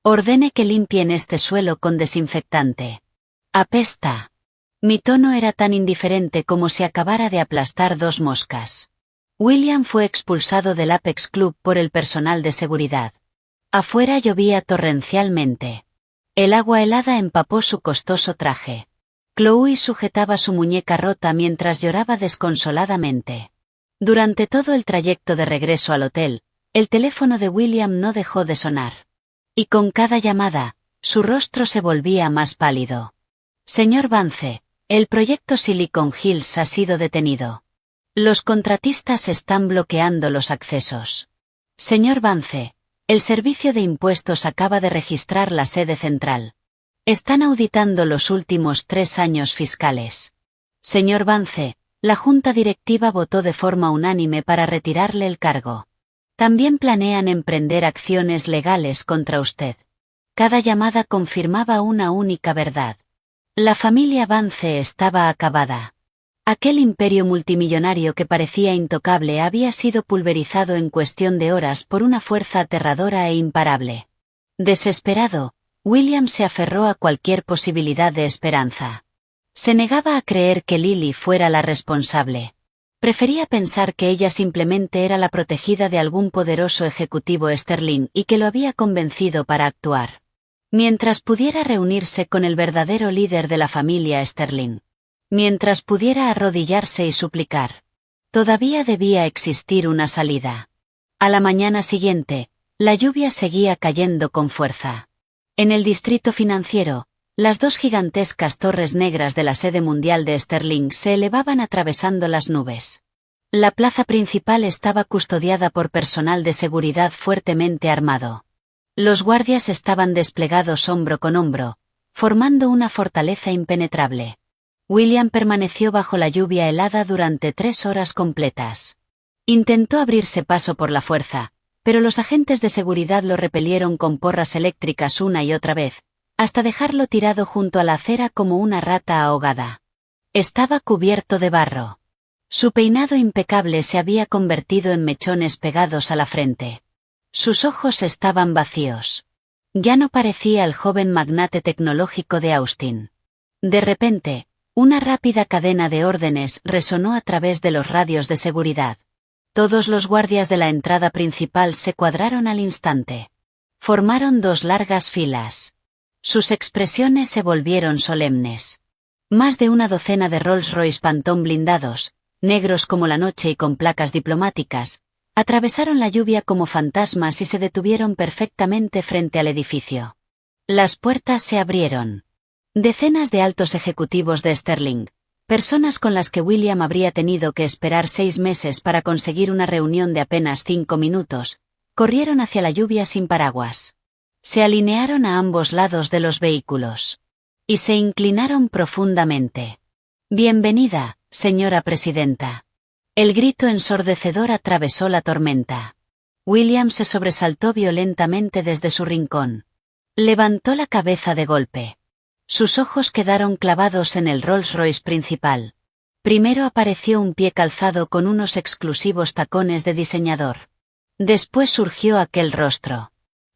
Ordene que limpien este suelo con desinfectante. Apesta. Mi tono era tan indiferente como si acabara de aplastar 2 moscas. William fue expulsado del Apex Club por el personal de seguridad. Afuera llovía torrencialmente. El agua helada empapó su costoso traje. Chloe sujetaba su muñeca rota mientras lloraba desconsoladamente. Durante todo el trayecto de regreso al hotel, el teléfono de William no dejó de sonar. Y con cada llamada, su rostro se volvía más pálido. Señor Vance, el proyecto Silicon Hills ha sido detenido. Los contratistas están bloqueando los accesos. Señor Vance, el Servicio de Impuestos acaba de registrar la sede central. Están auditando los últimos 3 años fiscales. Señor Vance, la Junta Directiva votó de forma unánime para retirarle el cargo. También planean emprender acciones legales contra usted. Cada llamada confirmaba una única verdad. La familia Vance estaba acabada. Aquel imperio multimillonario que parecía intocable había sido pulverizado en cuestión de horas por una fuerza aterradora e imparable. Desesperado, William se aferró a cualquier posibilidad de esperanza. Se negaba a creer que Lily fuera la responsable. Prefería pensar que ella simplemente era la protegida de algún poderoso ejecutivo Sterling y que lo había convencido para actuar. Mientras pudiera reunirse con el verdadero líder de la familia Sterling. Mientras pudiera arrodillarse y suplicar. Todavía debía existir una salida. A la mañana siguiente, la lluvia seguía cayendo con fuerza. En el distrito financiero, las 2 gigantescas torres negras de la sede mundial de Sterling se elevaban atravesando las nubes. La plaza principal estaba custodiada por personal de seguridad fuertemente armado. Los guardias estaban desplegados hombro con hombro, formando una fortaleza impenetrable. William permaneció bajo la lluvia helada durante 3 horas completas. Intentó abrirse paso por la fuerza, pero los agentes de seguridad lo repelieron con porras eléctricas una y otra vez, hasta dejarlo tirado junto a la acera como una rata ahogada. Estaba cubierto de barro. Su peinado impecable se había convertido en mechones pegados a la frente. Sus ojos estaban vacíos. Ya no parecía el joven magnate tecnológico de Austin. De repente, una rápida cadena de órdenes resonó a través de los radios de seguridad. Todos los guardias de la entrada principal se cuadraron al instante. Formaron dos largas filas. Sus expresiones se volvieron solemnes. Más de una docena de Rolls-Royce Phantom blindados, negros como la noche y con placas diplomáticas, atravesaron la lluvia como fantasmas y se detuvieron perfectamente frente al edificio. Las puertas se abrieron. Decenas de altos ejecutivos de Sterling, personas con las que William habría tenido que esperar 6 meses para conseguir una reunión de apenas 5 minutos, corrieron hacia la lluvia sin paraguas. Se alinearon a ambos lados de los vehículos. Y se inclinaron profundamente. «Bienvenida, señora presidenta». El grito ensordecedor atravesó la tormenta. William se sobresaltó violentamente desde su rincón. Levantó la cabeza de golpe. Sus ojos quedaron clavados en el Rolls-Royce principal. Primero apareció un pie calzado con unos exclusivos tacones de diseñador. Después surgió aquel rostro.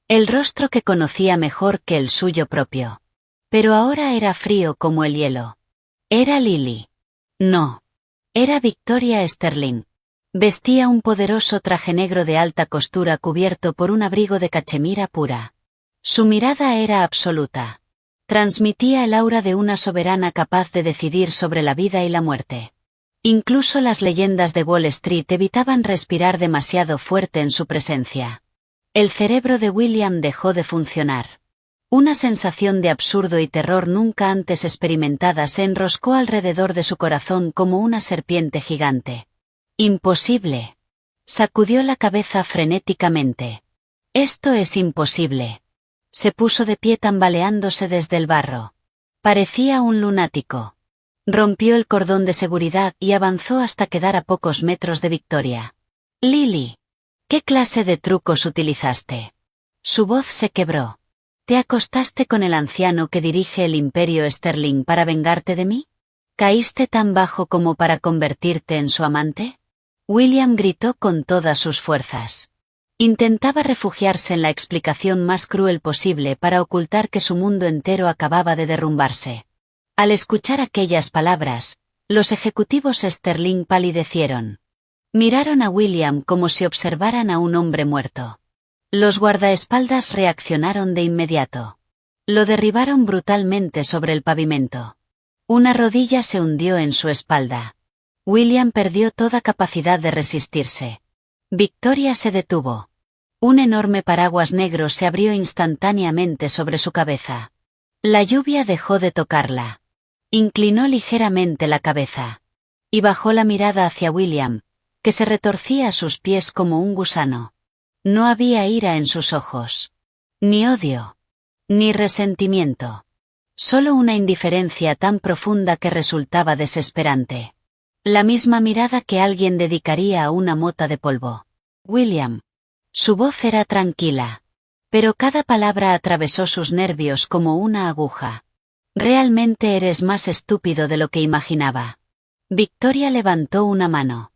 El rostro que conocía mejor que el suyo propio. Pero ahora era frío como el hielo. Era Lily. No. Era Victoria Sterling. Vestía un poderoso traje negro de alta costura cubierto por un abrigo de cachemira pura. Su mirada era absoluta. Transmitía el aura de una soberana capaz de decidir sobre la vida y la muerte. Incluso las leyendas de Wall Street evitaban respirar demasiado fuerte en su presencia. El cerebro de William dejó de funcionar. Una sensación de absurdo y terror nunca antes experimentada se enroscó alrededor de su corazón como una serpiente gigante. «Imposible». Sacudió la cabeza frenéticamente. «Esto es imposible». Se puso de pie tambaleándose desde el barro. Parecía un lunático. Rompió el cordón de seguridad y avanzó hasta quedar a pocos metros de Victoria. «Lily, ¿qué clase de trucos utilizaste?» Su voz se quebró. ¿Te acostaste con el anciano que dirige el imperio Sterling para vengarte de mí? ¿Caíste tan bajo como para convertirte en su amante? William gritó con todas sus fuerzas. Intentaba refugiarse en la explicación más cruel posible para ocultar que su mundo entero acababa de derrumbarse. Al escuchar aquellas palabras, los ejecutivos Sterling palidecieron. Miraron a William como si observaran a un hombre muerto. Los guardaespaldas reaccionaron de inmediato. Lo derribaron brutalmente sobre el pavimento. Una rodilla se hundió en su espalda. William perdió toda capacidad de resistirse. Victoria se detuvo. Un enorme paraguas negro se abrió instantáneamente sobre su cabeza. La lluvia dejó de tocarla. Inclinó ligeramente la cabeza. Y bajó la mirada hacia William, que se retorcía a sus pies como un gusano. No había ira en sus ojos. Ni odio. Ni resentimiento. Solo una indiferencia tan profunda que resultaba desesperante. La misma mirada que alguien dedicaría a una mota de polvo. William. Su voz era tranquila. Pero cada palabra atravesó sus nervios como una aguja. Realmente eres más estúpido de lo que imaginaba. Victoria levantó una mano.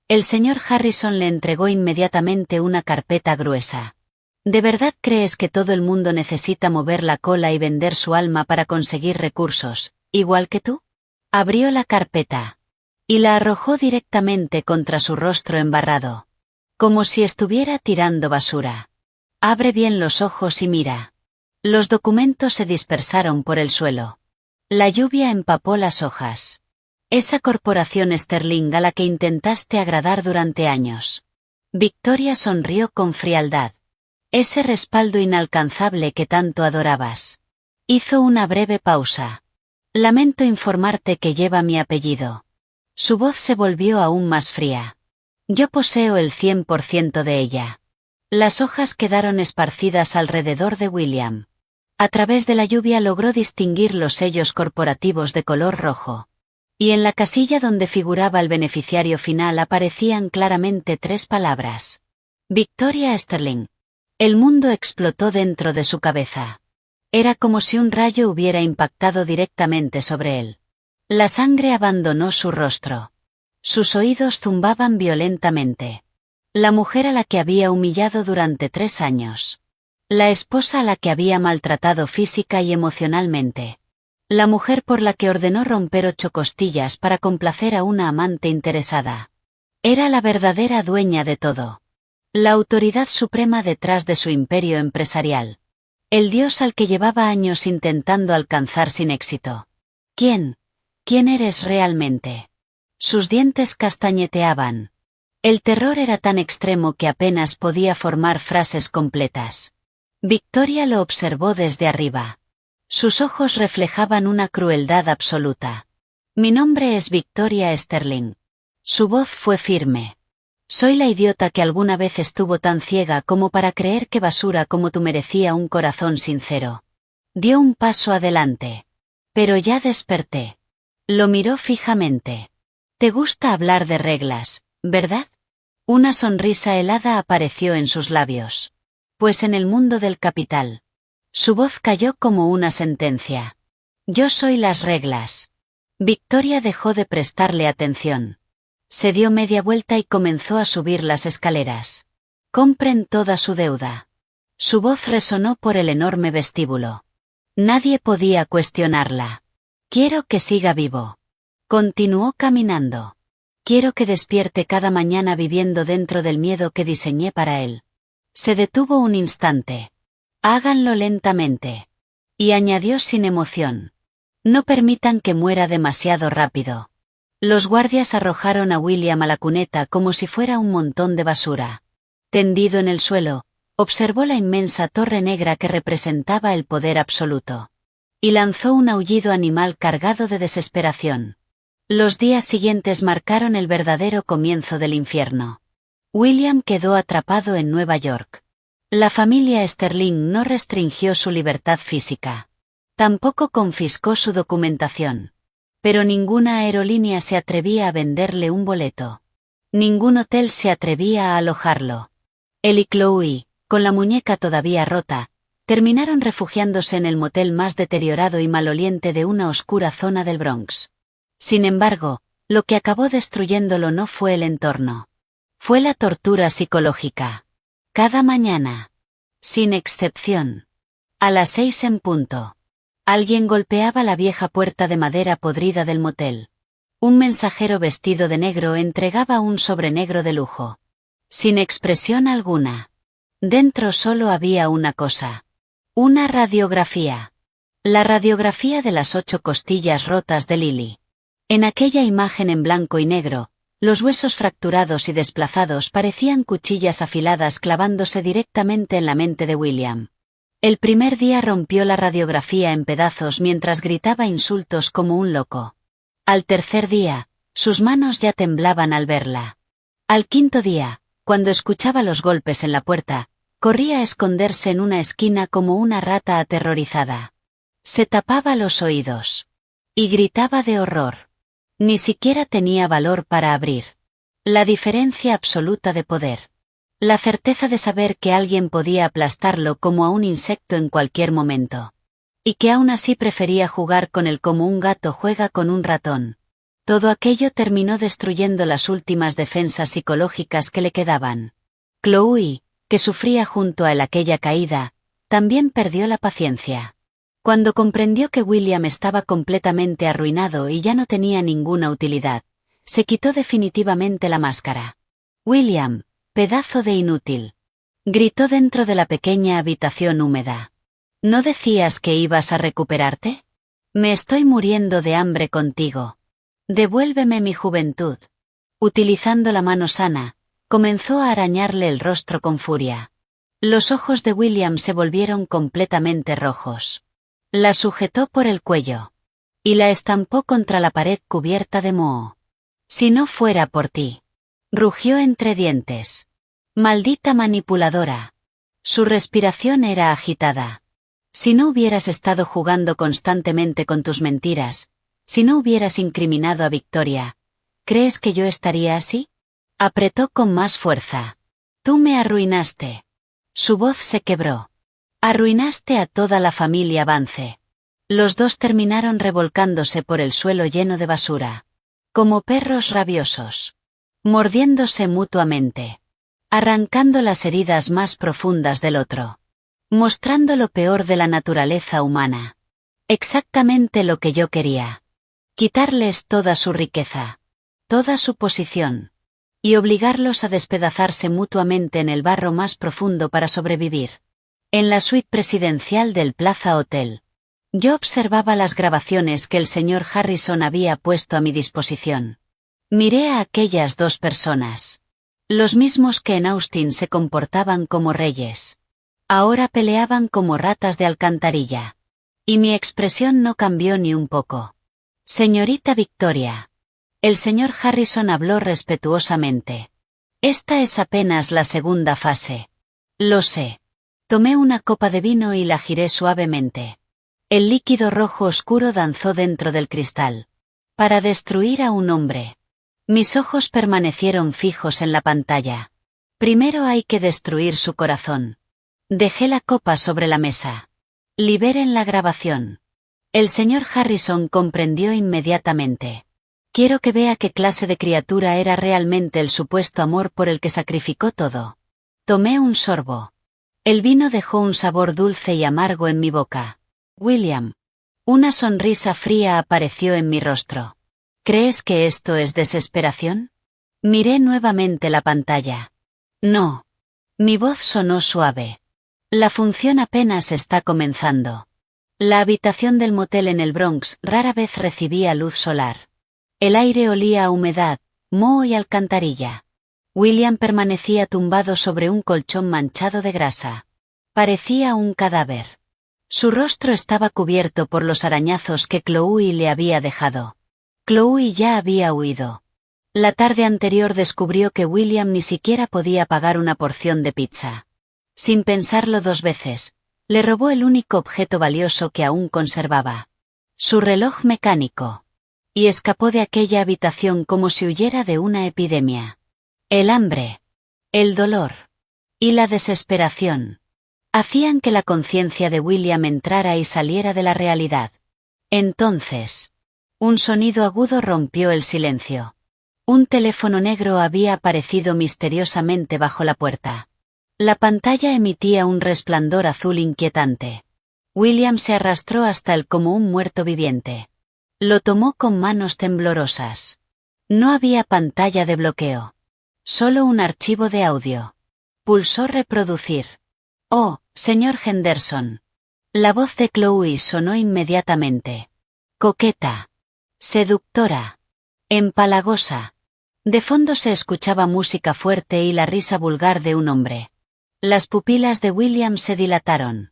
El señor Harrison le entregó inmediatamente una carpeta gruesa. ¿De verdad crees que todo el mundo necesita mover la cola y vender su alma para conseguir recursos, igual que tú? Abrió la carpeta. Y la arrojó directamente contra su rostro embarrado. Como si estuviera tirando basura. Abre bien los ojos y mira. Los documentos se dispersaron por el suelo. La lluvia empapó las hojas. Esa corporación Sterling a la que intentaste agradar durante años. Victoria sonrió con frialdad. Ese respaldo inalcanzable que tanto adorabas. Hizo una breve pausa. Lamento informarte que lleva mi apellido. Su voz se volvió aún más fría. Yo poseo el 100% de ella. Las hojas quedaron esparcidas alrededor de William. A través de la lluvia logró distinguir los sellos corporativos de color rojo. Y en la casilla donde figuraba el beneficiario final aparecían claramente 3 palabras. Victoria Sterling. El mundo explotó dentro de su cabeza. Era como si un rayo hubiera impactado directamente sobre él. La sangre abandonó su rostro. Sus oídos zumbaban violentamente. La mujer a la que había humillado durante 3 años. La esposa a la que había maltratado física y emocionalmente. La mujer por la que ordenó romper 8 costillas para complacer a una amante interesada. Era la verdadera dueña de todo. La autoridad suprema detrás de su imperio empresarial. El dios al que llevaba años intentando alcanzar sin éxito. ¿Quién? ¿Quién eres realmente? Sus dientes castañeteaban. El terror era tan extremo que apenas podía formar frases completas. Victoria lo observó desde arriba. Sus ojos reflejaban una crueldad absoluta. Mi nombre es Victoria Sterling. Su voz fue firme. Soy la idiota que alguna vez estuvo tan ciega como para creer que basura como tú merecía un corazón sincero. Dio un paso adelante. Pero ya desperté. Lo miró fijamente. Te gusta hablar de reglas, ¿verdad? Una sonrisa helada apareció en sus labios. Pues en el mundo del capital. Su voz cayó como una sentencia. Yo soy las reglas. Victoria dejó de prestarle atención. Se dio media vuelta y comenzó a subir las escaleras. Compren toda su deuda. Su voz resonó por el enorme vestíbulo. Nadie podía cuestionarla. Quiero que siga vivo. Continuó caminando. Quiero que despierte cada mañana viviendo dentro del miedo que diseñé para él. Se detuvo un instante. Háganlo lentamente. Y añadió sin emoción. No permitan que muera demasiado rápido. Los guardias arrojaron a William a la cuneta como si fuera un montón de basura. Tendido en el suelo, observó la inmensa torre negra que representaba el poder absoluto. Y lanzó un aullido animal cargado de desesperación. Los días siguientes marcaron el verdadero comienzo del infierno. William quedó atrapado en Nueva York. La familia Sterling no restringió su libertad física. Tampoco confiscó su documentación. Pero ninguna aerolínea se atrevía a venderle un boleto. Ningún hotel se atrevía a alojarlo. Él y Chloe, con la muñeca todavía rota, terminaron refugiándose en el motel más deteriorado y maloliente de una oscura zona del Bronx. Sin embargo, lo que acabó destruyéndolo no fue el entorno. Fue la tortura psicológica. Cada mañana. Sin excepción. A las 6 en punto. Alguien golpeaba la vieja puerta de madera podrida del motel. Un mensajero vestido de negro entregaba un sobre negro de lujo. Sin expresión alguna. Dentro solo había una cosa. Una radiografía. La radiografía de las 8 costillas rotas de Lily. En aquella imagen en blanco y negro, los huesos fracturados y desplazados parecían cuchillas afiladas clavándose directamente en la mente de William. El primer día rompió la radiografía en pedazos mientras gritaba insultos como un loco. Al tercer día, sus manos ya temblaban al verla. Al quinto día, cuando escuchaba los golpes en la puerta, corría a esconderse en una esquina como una rata aterrorizada. Se tapaba los oídos. Y gritaba de horror. Ni siquiera tenía valor para abrir. La diferencia absoluta de poder. La certeza de saber que alguien podía aplastarlo como a un insecto en cualquier momento. Y que aún así prefería jugar con él como un gato juega con un ratón. Todo aquello terminó destruyendo las últimas defensas psicológicas que le quedaban. Chloe, que sufría junto a él aquella caída, también perdió la paciencia. Cuando comprendió que William estaba completamente arruinado y ya no tenía ninguna utilidad, se quitó definitivamente la máscara. William, pedazo de inútil. Gritó dentro de la pequeña habitación húmeda. ¿No decías que ibas a recuperarte? Me estoy muriendo de hambre contigo. Devuélveme mi juventud. Utilizando la mano sana, comenzó a arañarle el rostro con furia. Los ojos de William se volvieron completamente rojos. La sujetó por el cuello. Y la estampó contra la pared cubierta de moho. Si no fuera por ti. Rugió entre dientes. Maldita manipuladora. Su respiración era agitada. Si no hubieras estado jugando constantemente con tus mentiras, si no hubieras incriminado a Victoria, ¿crees que yo estaría así? Apretó con más fuerza. Tú me arruinaste. Su voz se quebró. Arruinaste a toda la familia Vance. Los dos terminaron revolcándose por el suelo lleno de basura. Como perros rabiosos. Mordiéndose mutuamente. Arrancando las heridas más profundas del otro. Mostrando lo peor de la naturaleza humana. Exactamente lo que yo quería. Quitarles toda su riqueza, toda su posición, y obligarlos a despedazarse mutuamente en el barro más profundo para sobrevivir. En la suite presidencial del Plaza Hotel, yo observaba las grabaciones que el señor Harrison había puesto a mi disposición. Miré a aquellas dos personas. Los mismos que en Austin se comportaban como reyes. Ahora peleaban como ratas de alcantarilla. Y mi expresión no cambió ni un poco. Señorita Victoria. El señor Harrison habló respetuosamente. Esta es apenas la segunda fase. Lo sé. Tomé una copa de vino y la giré suavemente. El líquido rojo oscuro danzó dentro del cristal. Para destruir a un hombre. Mis ojos permanecieron fijos en la pantalla. Primero hay que destruir su corazón. Dejé la copa sobre la mesa. Liberen la grabación. El señor Harrison comprendió inmediatamente. Quiero que vea qué clase de criatura era realmente el supuesto amor por el que sacrificó todo. Tomé un sorbo. El vino dejó un sabor dulce y amargo en mi boca. William. Una sonrisa fría apareció en mi rostro. ¿Crees que esto es desesperación? Miré nuevamente la pantalla. No. Mi voz sonó suave. La función apenas está comenzando. La habitación del motel en el Bronx rara vez recibía luz solar. El aire olía a humedad, moho y alcantarilla. William permanecía tumbado sobre un colchón manchado de grasa. Parecía un cadáver. Su rostro estaba cubierto por los arañazos que Chloe le había dejado. Chloe ya había huido. La tarde anterior descubrió que William ni siquiera podía pagar una porción de pizza. Sin pensarlo dos veces, le robó el único objeto valioso que aún conservaba. Su reloj mecánico. Y escapó de aquella habitación como si huyera de una epidemia. El hambre, el dolor y la desesperación hacían que la conciencia de William entrara y saliera de la realidad. Entonces, un sonido agudo rompió el silencio. Un teléfono negro había aparecido misteriosamente bajo la puerta. La pantalla emitía un resplandor azul inquietante. William se arrastró hasta él como un muerto viviente. Lo tomó con manos temblorosas. No había pantalla de bloqueo. Solo un archivo de audio. Pulsó reproducir. Oh, señor Henderson. La voz de Chloe sonó inmediatamente. Coqueta. Seductora. Empalagosa. De fondo se escuchaba música fuerte y la risa vulgar de un hombre. Las pupilas de William se dilataron.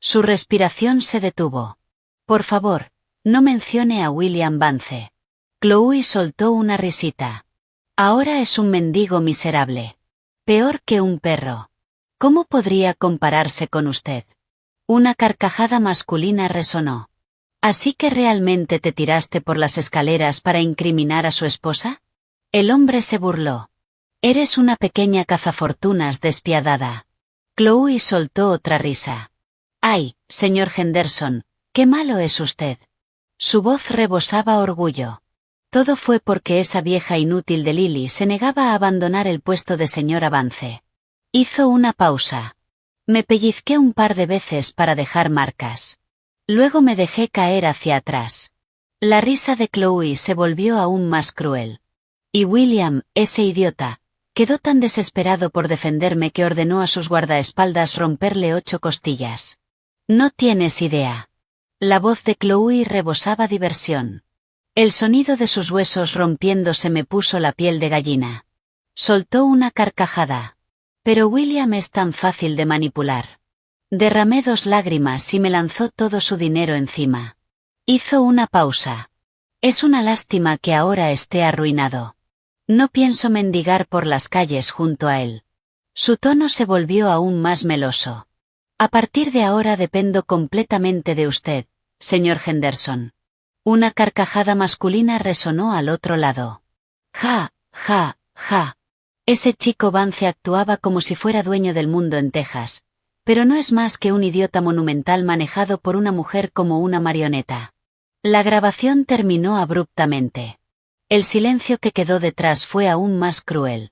Su respiración se detuvo. Por favor, no mencione a William Vance. Chloe soltó una risita. Ahora es un mendigo miserable. Peor que un perro. ¿Cómo podría compararse con usted? Una carcajada masculina resonó. ¿Así que realmente te tiraste por las escaleras para incriminar a su esposa? El hombre se burló. Eres una pequeña cazafortunas despiadada. Chloe soltó otra risa. Ay, señor Henderson, qué malo es usted. Su voz rebosaba orgullo. Todo fue porque esa vieja inútil de Lily se negaba a abandonar el puesto de señora Vance. Hizo una pausa. Me pellizqué un par de veces para dejar marcas. Luego me dejé caer hacia atrás. La risa de Chloe se volvió aún más cruel. Y William, ese idiota, quedó tan desesperado por defenderme que ordenó a sus guardaespaldas romperle 8 costillas. No tienes idea. La voz de Chloe rebosaba diversión. El sonido de sus huesos rompiéndose me puso la piel de gallina. Soltó una carcajada. Pero William es tan fácil de manipular. Derramé 2 lágrimas y me lanzó todo su dinero encima. Hizo una pausa. Es una lástima que ahora esté arruinado. No pienso mendigar por las calles junto a él. Su tono se volvió aún más meloso. A partir de ahora dependo completamente de usted, señor Henderson. Una carcajada masculina resonó al otro lado. Ja, ja, ja. Ese chico Vance actuaba como si fuera dueño del mundo en Texas. Pero no es más que un idiota monumental manejado por una mujer como una marioneta. La grabación terminó abruptamente. El silencio que quedó detrás fue aún más cruel.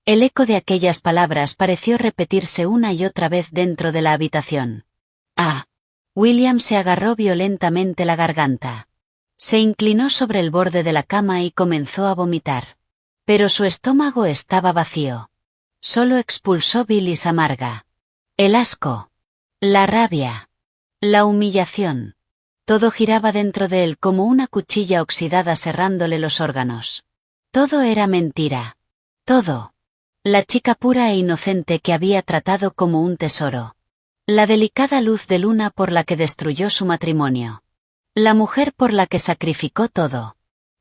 El eco de aquellas palabras pareció repetirse una y otra vez dentro de la habitación. Ah. William se agarró violentamente la garganta. Se inclinó sobre el borde de la cama y comenzó a vomitar. Pero su estómago estaba vacío. Solo expulsó bilis amarga. El asco. La rabia. La humillación. Todo giraba dentro de él como una cuchilla oxidada serrándole los órganos. Todo era mentira. Todo. La chica pura e inocente que había tratado como un tesoro. La delicada luz de luna por la que destruyó su matrimonio. La mujer por la que sacrificó todo.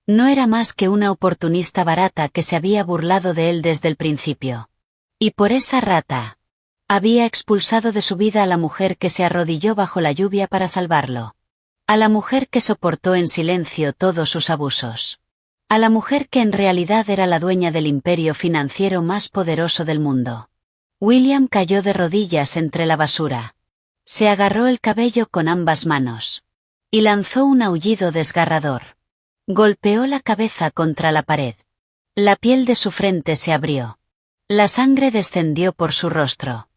No era más que una oportunista barata que se había burlado de él desde el principio. Y por esa rata. Había expulsado de su vida a la mujer que se arrodilló bajo la lluvia para salvarlo. A la mujer que soportó en silencio todos sus abusos. A la mujer que en realidad era la dueña del imperio financiero más poderoso del mundo. William cayó de rodillas entre la basura. Se agarró el cabello con ambas manos. Y lanzó un aullido desgarrador. Golpeó la cabeza contra la pared. La piel de su frente se abrió. La sangre descendió por su rostro.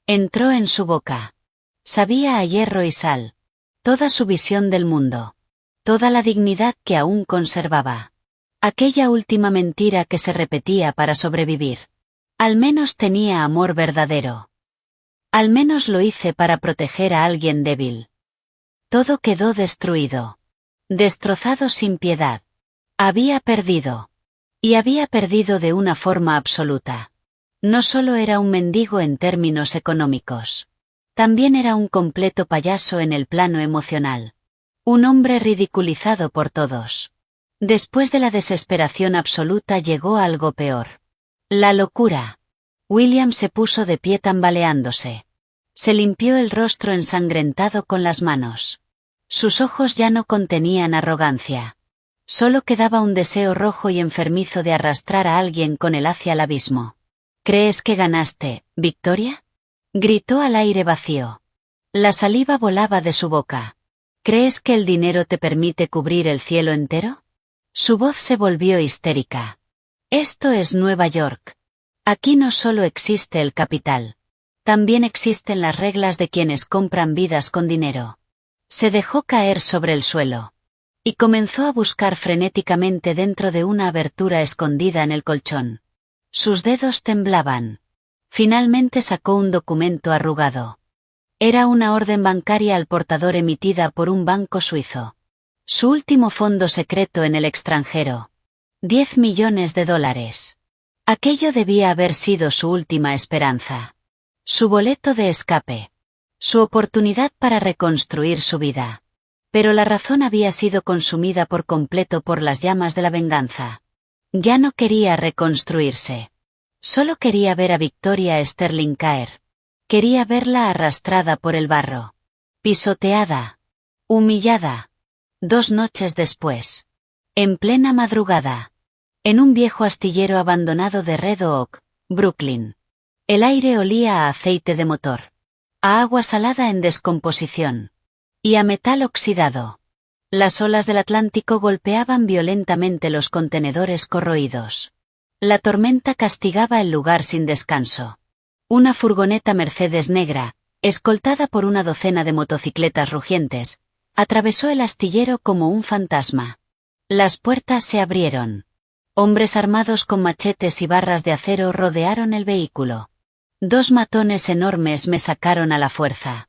Entró en su boca. Sabía a hierro y sal. Toda su visión del mundo. Toda la dignidad que aún conservaba. Aquella última mentira que se repetía para sobrevivir. Al menos tenía amor verdadero. Al menos lo hice para proteger a alguien débil. Todo quedó destruido. Destrozado sin piedad. Había perdido. Y había perdido de una forma absoluta. No solo era un mendigo en términos económicos. También era un completo payaso en el plano emocional. Un hombre ridiculizado por todos. Después de la desesperación absoluta llegó algo peor. La locura. William se puso de pie tambaleándose. Se limpió el rostro ensangrentado con las manos. Sus ojos ya no contenían arrogancia. Solo quedaba un deseo rojo y enfermizo de arrastrar a alguien con él hacia el abismo. ¿Crees que ganaste, Victoria? Gritó al aire vacío. La saliva volaba de su boca. ¿Crees que el dinero te permite cubrir el cielo entero? Su voz se volvió histérica. Esto es Nueva York. Aquí no solo existe el capital. También existen las reglas de quienes compran vidas con dinero. Se dejó caer sobre el suelo. Y comenzó a buscar frenéticamente dentro de una abertura escondida en el colchón. Sus dedos temblaban. Finalmente sacó un documento arrugado. Era una orden bancaria al portador emitida por un banco suizo. Su último fondo secreto en el extranjero. 10 millones de dólares. Aquello debía haber sido su última esperanza. Su boleto de escape. Su oportunidad para reconstruir su vida. Pero la razón había sido consumida por completo por las llamas de la venganza. Ya no quería reconstruirse. Solo quería ver a Victoria Sterling caer. Quería verla arrastrada por el barro. Pisoteada. Humillada. 2 noches después. En plena madrugada. En un viejo astillero abandonado de Red Oak, Brooklyn. El aire olía a aceite de motor. A agua salada en descomposición. Y a metal oxidado. Las olas del Atlántico golpeaban violentamente los contenedores corroídos. La tormenta castigaba el lugar sin descanso. Una furgoneta Mercedes negra, escoltada por una docena de motocicletas rugientes, atravesó el astillero como un fantasma. Las puertas se abrieron. Hombres armados con machetes y barras de acero rodearon el vehículo. 2 matones enormes me sacaron a la fuerza.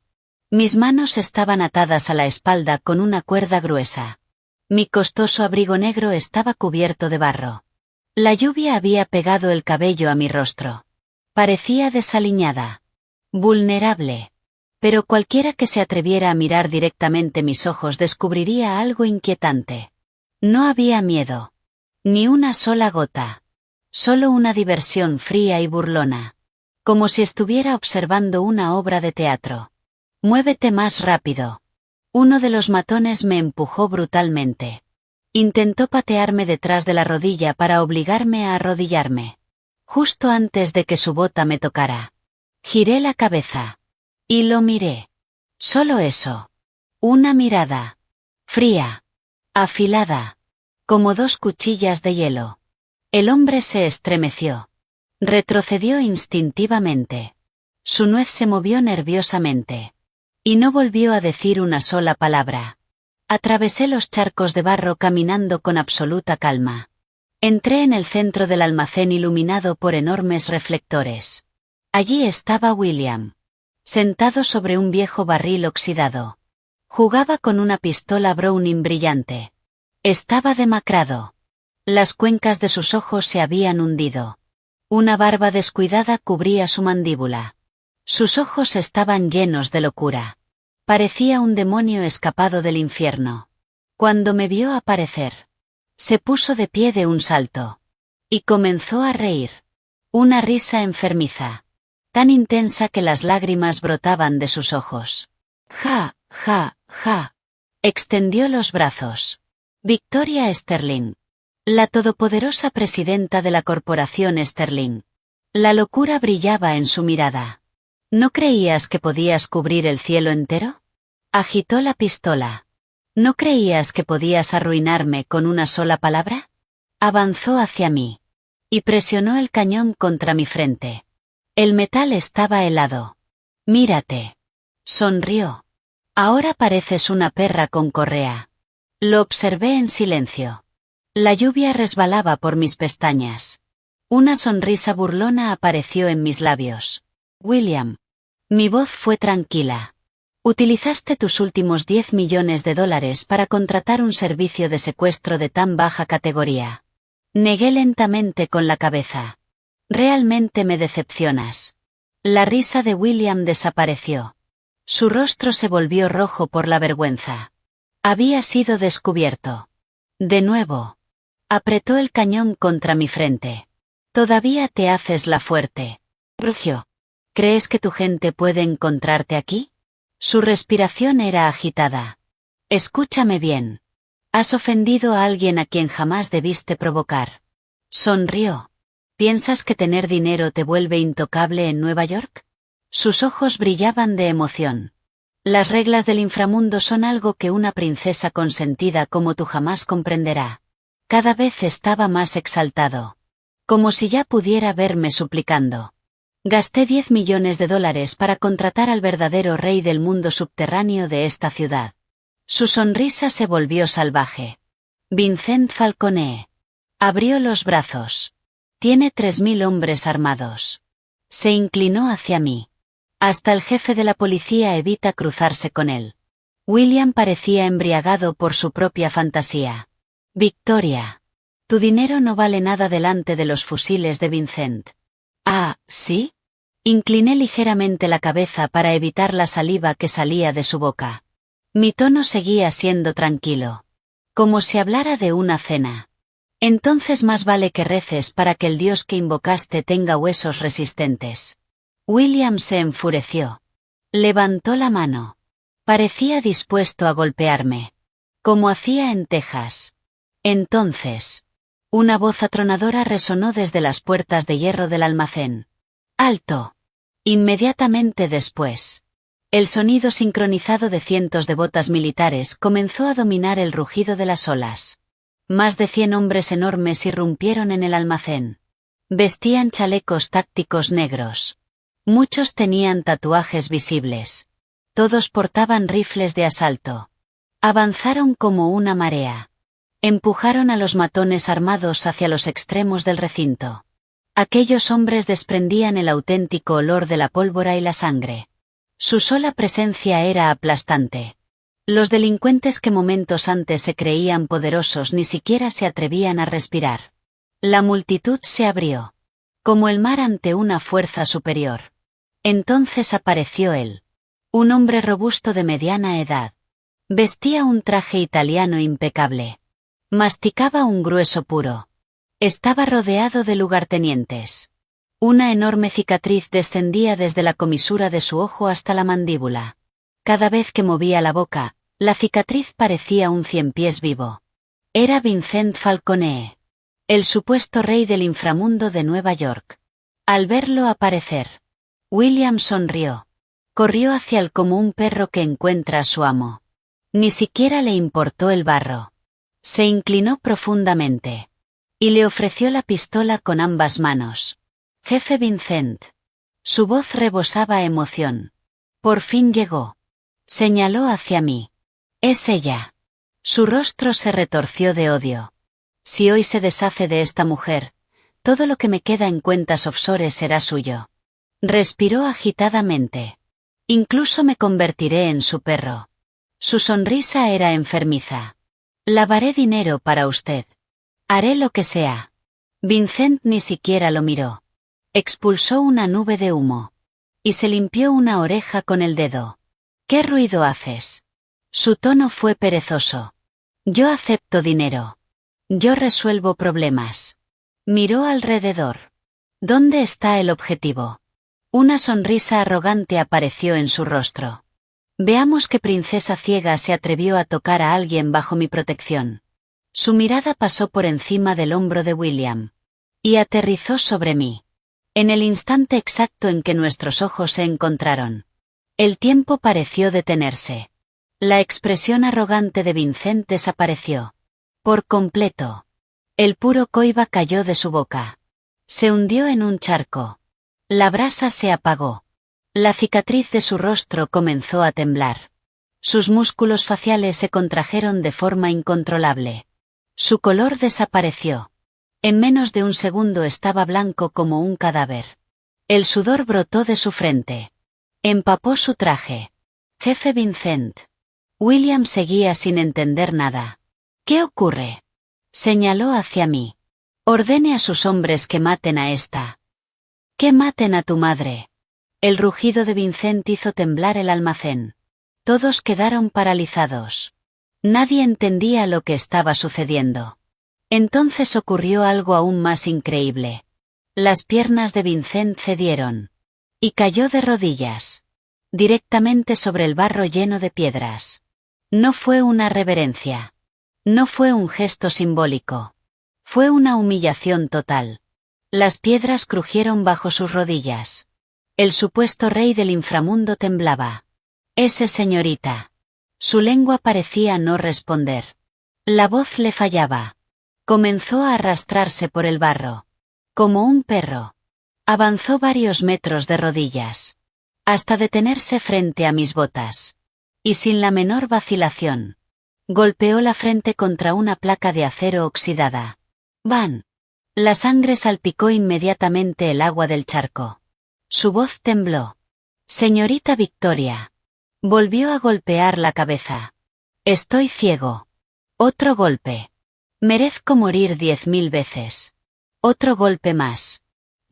Mis manos estaban atadas a la espalda con una cuerda gruesa. Mi costoso abrigo negro estaba cubierto de barro. La lluvia había pegado el cabello a mi rostro. Parecía desaliñada. Vulnerable. Pero cualquiera que se atreviera a mirar directamente mis ojos descubriría algo inquietante. No había miedo. Ni una sola gota. Solo una diversión fría y burlona. Como si estuviera observando una obra de teatro. Muévete más rápido. Uno de los matones me empujó brutalmente. Intentó patearme detrás de la rodilla para obligarme a arrodillarme. Justo antes de que su bota me tocara. Giré la cabeza. Y lo miré. Solo eso. Una mirada. Fría. Afilada. Como 2 cuchillas de hielo. El hombre se estremeció. Retrocedió instintivamente. Su nuez se movió nerviosamente. Y no volvió a decir una sola palabra. Atravesé los charcos de barro caminando con absoluta calma. Entré en el centro del almacén iluminado por enormes reflectores. Allí estaba William, sentado sobre un viejo barril oxidado. Jugaba con una pistola Browning brillante. Estaba demacrado. Las cuencas de sus ojos se habían hundido. Una barba descuidada cubría su mandíbula. Sus ojos estaban llenos de locura. Parecía un demonio escapado del infierno. Cuando me vio aparecer, se puso de pie de un salto. Y comenzó a reír. Una risa enfermiza. Tan intensa que las lágrimas brotaban de sus ojos. Ja, ja, ja. Extendió los brazos. Victoria Sterling. La todopoderosa presidenta de la corporación Sterling. La locura brillaba en su mirada. ¿No creías que podías cubrir el cielo entero? Agitó la pistola. ¿No creías que podías arruinarme con una sola palabra? Avanzó hacia mí. Y presionó el cañón contra mi frente. El metal estaba helado. Mírate. Sonrió. Ahora pareces una perra con correa. Lo observé en silencio. La lluvia resbalaba por mis pestañas. Una sonrisa burlona apareció en mis labios. William. Mi voz fue tranquila. Utilizaste tus últimos $10 millones para contratar un servicio de secuestro de tan baja categoría. Negué lentamente con la cabeza. Realmente me decepcionas. La risa de William desapareció. Su rostro se volvió rojo por la vergüenza. Había sido descubierto. De nuevo. Apretó el cañón contra mi frente. Todavía te haces la fuerte. Rugió. ¿Crees que tu gente puede encontrarte aquí? Su respiración era agitada. Escúchame bien. Has ofendido a alguien a quien jamás debiste provocar. Sonrió. ¿Piensas que tener dinero te vuelve intocable en Nueva York? Sus ojos brillaban de emoción. Las reglas del inframundo son algo que una princesa consentida como tú jamás comprenderá. Cada vez estaba más exaltado. Como si ya pudiera verme suplicando. Gasté $10 millones para contratar al verdadero rey del mundo subterráneo de esta ciudad. Su sonrisa se volvió salvaje. Vincent Falconet. Abrió los brazos. Tiene 3000 hombres armados. Se inclinó hacia mí. Hasta el jefe de la policía evita cruzarse con él. William parecía embriagado por su propia fantasía. Victoria. Tu dinero no vale nada delante de los fusiles de Vincent. Ah, ¿sí? Incliné ligeramente la cabeza para evitar la saliva que salía de su boca. Mi tono seguía siendo tranquilo. Como si hablara de una cena. Entonces más vale que reces para que el dios que invocaste tenga huesos resistentes. William se enfureció. Levantó la mano. Parecía dispuesto a golpearme. Como hacía en Texas. Entonces. Una voz atronadora resonó desde las puertas de hierro del almacén. ¡Alto! Inmediatamente después. El sonido sincronizado de cientos de botas militares comenzó a dominar el rugido de las olas. Más de 100 hombres enormes irrumpieron en el almacén. Vestían chalecos tácticos negros. Muchos tenían tatuajes visibles. Todos portaban rifles de asalto. Avanzaron como una marea. Empujaron a los matones armados hacia los extremos del recinto. Aquellos hombres desprendían el auténtico olor de la pólvora y la sangre. Su sola presencia era aplastante. Los delincuentes que momentos antes se creían poderosos ni siquiera se atrevían a respirar. La multitud se abrió. Como el mar ante una fuerza superior. Entonces apareció él. Un hombre robusto de mediana edad. Vestía un traje italiano impecable. Masticaba un grueso puro. Estaba rodeado de lugartenientes. Una enorme cicatriz descendía desde la comisura de su ojo hasta la mandíbula. Cada vez que movía la boca, la cicatriz parecía un ciempiés vivo. Era Vincent Falconet, el supuesto rey del inframundo de Nueva York. Al verlo aparecer, William sonrió. Corrió hacia él como un perro que encuentra a su amo. Ni siquiera le importó el barro. Se inclinó profundamente. Y le ofreció la pistola con ambas manos. Jefe Vincent. Su voz rebosaba emoción. Por fin llegó. Señaló hacia mí. Es ella. Su rostro se retorció de odio. Si hoy se deshace de esta mujer, todo lo que me queda en cuentas offshore será suyo. Respiró agitadamente. Incluso me convertiré en su perro. Su sonrisa era enfermiza. Lavaré dinero para usted. Haré lo que sea. Vincent ni siquiera lo miró. Expulsó una nube de humo. Y se limpió una oreja con el dedo. ¿Qué ruido haces? Su tono fue perezoso. Yo acepto dinero. Yo resuelvo problemas. Miró alrededor. ¿Dónde está el objetivo? Una sonrisa arrogante apareció en su rostro. Veamos qué princesa ciega se atrevió a tocar a alguien bajo mi protección. Su mirada pasó por encima del hombro de William. Y aterrizó sobre mí. En el instante exacto en que nuestros ojos se encontraron. El tiempo pareció detenerse. La expresión arrogante de Vincent desapareció. Por completo. El puro coiba cayó de su boca. Se hundió en un charco. La brasa se apagó. La cicatriz de su rostro comenzó a temblar. Sus músculos faciales se contrajeron de forma incontrolable. Su color desapareció. En menos de un segundo estaba blanco como un cadáver. El sudor brotó de su frente. Empapó su traje. Jefe Vincent. William seguía sin entender nada. ¿Qué ocurre? Señaló hacia mí. Ordene a sus hombres que maten a esta. Que maten a tu madre. El rugido de Vincent hizo temblar el almacén. Todos quedaron paralizados. Nadie entendía lo que estaba sucediendo. Entonces ocurrió algo aún más increíble. Las piernas de Vincent cedieron. Y cayó de rodillas. Directamente sobre el barro lleno de piedras. No fue una reverencia. No fue un gesto simbólico. Fue una humillación total. Las piedras crujieron bajo sus rodillas. El supuesto rey del inframundo temblaba. Ese señorita. Su lengua parecía no responder. La voz le fallaba. Comenzó a arrastrarse por el barro. Como un perro. Avanzó varios metros de rodillas. Hasta detenerse frente a mis botas. Y sin la menor vacilación. Golpeó la frente contra una placa de acero oxidada. ¡Van! La sangre salpicó inmediatamente el agua del charco. Su voz tembló. Señorita Victoria. Volvió a golpear la cabeza. Estoy ciego. Otro golpe. Merezco morir 10.000 veces. Otro golpe más.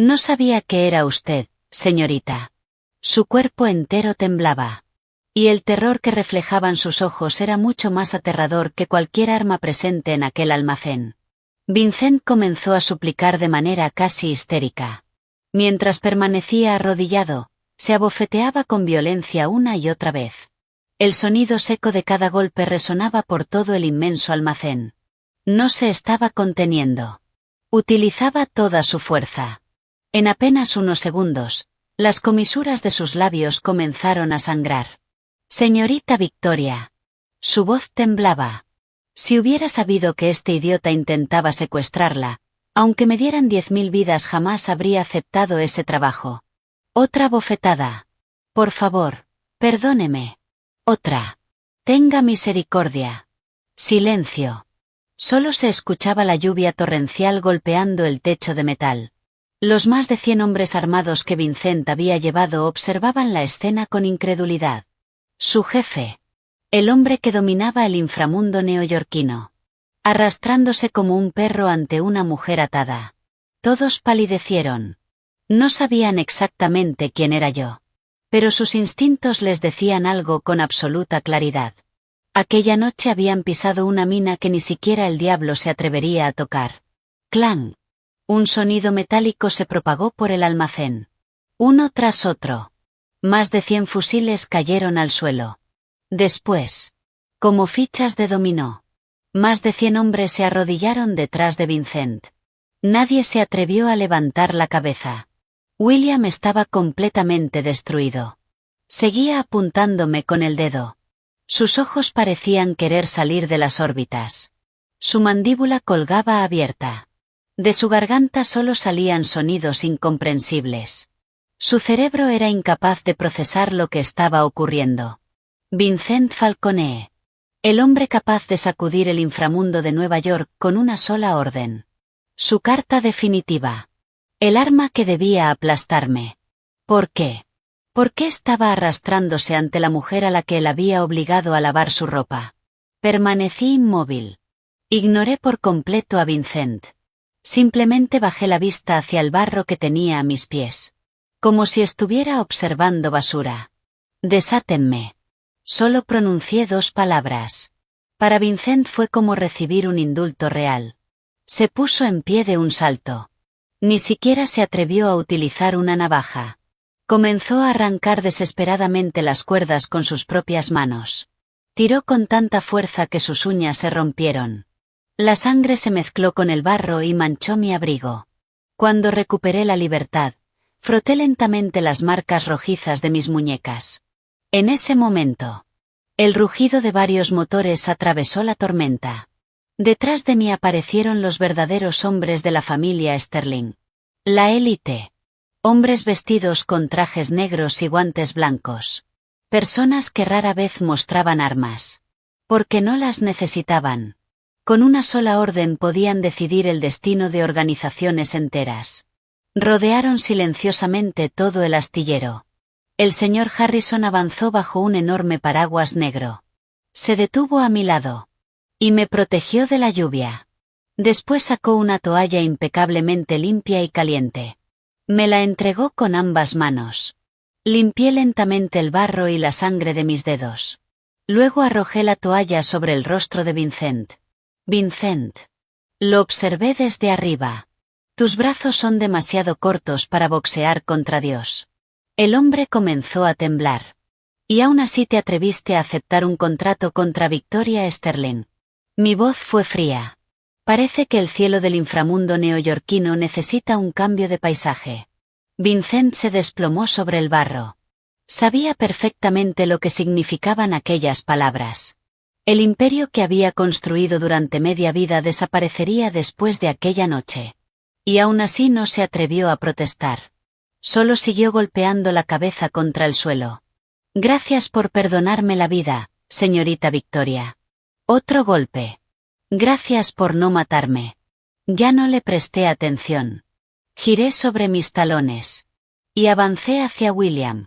No sabía que era usted, señorita. Su cuerpo entero temblaba. Y el terror que reflejaban sus ojos era mucho más aterrador que cualquier arma presente en aquel almacén. Vincent comenzó a suplicar de manera casi histérica. Mientras permanecía arrodillado, se abofeteaba con violencia una y otra vez. El sonido seco de cada golpe resonaba por todo el inmenso almacén. No se estaba conteniendo. Utilizaba toda su fuerza. En apenas unos segundos, las comisuras de sus labios comenzaron a sangrar. Señorita Victoria. Su voz temblaba. Si hubiera sabido que este idiota intentaba secuestrarla, aunque me dieran 10.000 vidas jamás habría aceptado ese trabajo. Otra bofetada. Por favor, perdóneme. Otra. Tenga misericordia. Silencio. Solo se escuchaba la lluvia torrencial golpeando el techo de metal. Los más de 100 hombres armados que Vincent había llevado observaban la escena con incredulidad. Su jefe. El hombre que dominaba el inframundo neoyorquino. Arrastrándose como un perro ante una mujer atada. Todos palidecieron. No sabían exactamente quién era yo. Pero sus instintos les decían algo con absoluta claridad. Aquella noche habían pisado una mina que ni siquiera el diablo se atrevería a tocar. ¡Clang! Un sonido metálico se propagó por el almacén. Uno tras otro. Más de 100 fusiles cayeron al suelo. Después. Como fichas de dominó. Más de 100 hombres se arrodillaron detrás de Vincent. Nadie se atrevió a levantar la cabeza. William estaba completamente destruido. Seguía apuntándome con el dedo. Sus ojos parecían querer salir de las órbitas. Su mandíbula colgaba abierta. De su garganta solo salían sonidos incomprensibles. Su cerebro era incapaz de procesar lo que estaba ocurriendo. Vincent Falconet. El hombre capaz de sacudir el inframundo de Nueva York con una sola orden. Su carta definitiva. El arma que debía aplastarme. ¿Por qué? ¿Por qué estaba arrastrándose ante la mujer a la que él había obligado a lavar su ropa? Permanecí inmóvil. Ignoré por completo a Vincent. Simplemente bajé la vista hacia el barro que tenía a mis pies. Como si estuviera observando basura. Desátenme. Solo pronuncié 2 palabras. Para Vincent fue como recibir un indulto real. Se puso en pie de un salto. Ni siquiera se atrevió a utilizar una navaja. Comenzó a arrancar desesperadamente las cuerdas con sus propias manos. Tiró con tanta fuerza que sus uñas se rompieron. La sangre se mezcló con el barro y manchó mi abrigo. Cuando recuperé la libertad, froté lentamente las marcas rojizas de mis muñecas. En ese momento, el rugido de varios motores atravesó la tormenta. Detrás de mí aparecieron los verdaderos hombres de la familia Sterling. La élite. Hombres vestidos con trajes negros y guantes blancos. Personas que rara vez mostraban armas. Porque no las necesitaban. Con una sola orden podían decidir el destino de organizaciones enteras. Rodearon silenciosamente todo el astillero. El señor Harrison avanzó bajo un enorme paraguas negro. Se detuvo a mi lado. Y me protegió de la lluvia. Después sacó una toalla impecablemente limpia y caliente. Me la entregó con ambas manos. Limpié lentamente el barro y la sangre de mis dedos. Luego arrojé la toalla sobre el rostro de Vincent. Vincent. Lo observé desde arriba. Tus brazos son demasiado cortos para boxear contra Dios. El hombre comenzó a temblar. Y aún así te atreviste a aceptar un contrato contra Victoria Sterling. Mi voz fue fría. Parece que el cielo del inframundo neoyorquino necesita un cambio de paisaje. Vincent se desplomó sobre el barro. Sabía perfectamente lo que significaban aquellas palabras. El imperio que había construido durante media vida desaparecería después de aquella noche. Y aún así no se atrevió a protestar. Solo siguió golpeando la cabeza contra el suelo. Gracias por perdonarme la vida, señorita Victoria. Otro golpe. Gracias por no matarme. Ya no le presté atención. Giré sobre mis talones. Y avancé hacia William.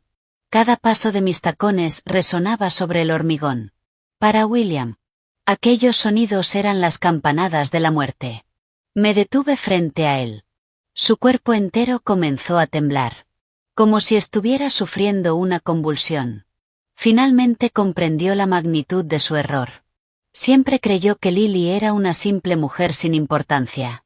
Cada paso de mis tacones resonaba sobre el hormigón. Para William. Aquellos sonidos eran las campanadas de la muerte. Me detuve frente a él. Su cuerpo entero comenzó a temblar. Como si estuviera sufriendo una convulsión. Finalmente comprendió la magnitud de su error. Siempre creyó que Lily era una simple mujer sin importancia.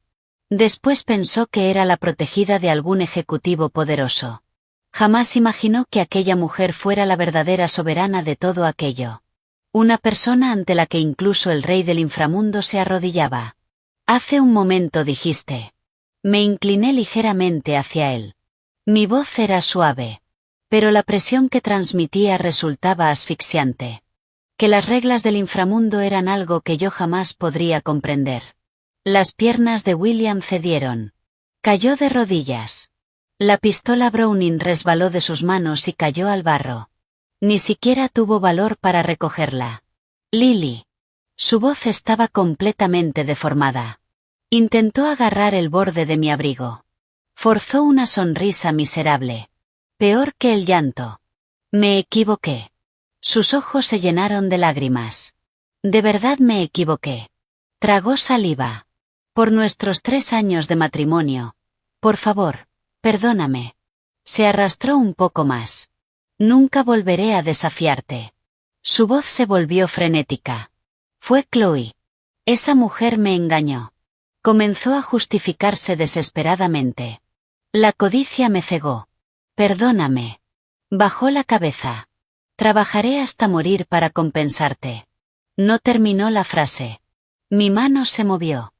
Después pensó que era la protegida de algún ejecutivo poderoso. Jamás imaginó que aquella mujer fuera la verdadera soberana de todo aquello. Una persona ante la que incluso el rey del inframundo se arrodillaba. Hace un momento dijiste. Me incliné ligeramente hacia él. Mi voz era suave. Pero la presión que transmitía resultaba asfixiante. Que las reglas del inframundo eran algo que yo jamás podría comprender. Las piernas de William cedieron. Cayó de rodillas. La pistola Browning resbaló de sus manos y cayó al barro. Ni siquiera tuvo valor para recogerla. Lily. Su voz estaba completamente deformada. Intentó agarrar el borde de mi abrigo. Forzó una sonrisa miserable. Peor que el llanto. Me equivoqué. Sus ojos se llenaron de lágrimas. De verdad me equivoqué. Tragó saliva. Por nuestros 3 años de matrimonio. Por favor, perdóname. Se arrastró un poco más. Nunca volveré a desafiarte. Su voz se volvió frenética. Fue Chloe. Esa mujer me engañó. Comenzó a justificarse desesperadamente. La codicia me cegó. Perdóname. Bajó la cabeza. Trabajaré hasta morir para compensarte. No terminó la frase. Mi mano se movió.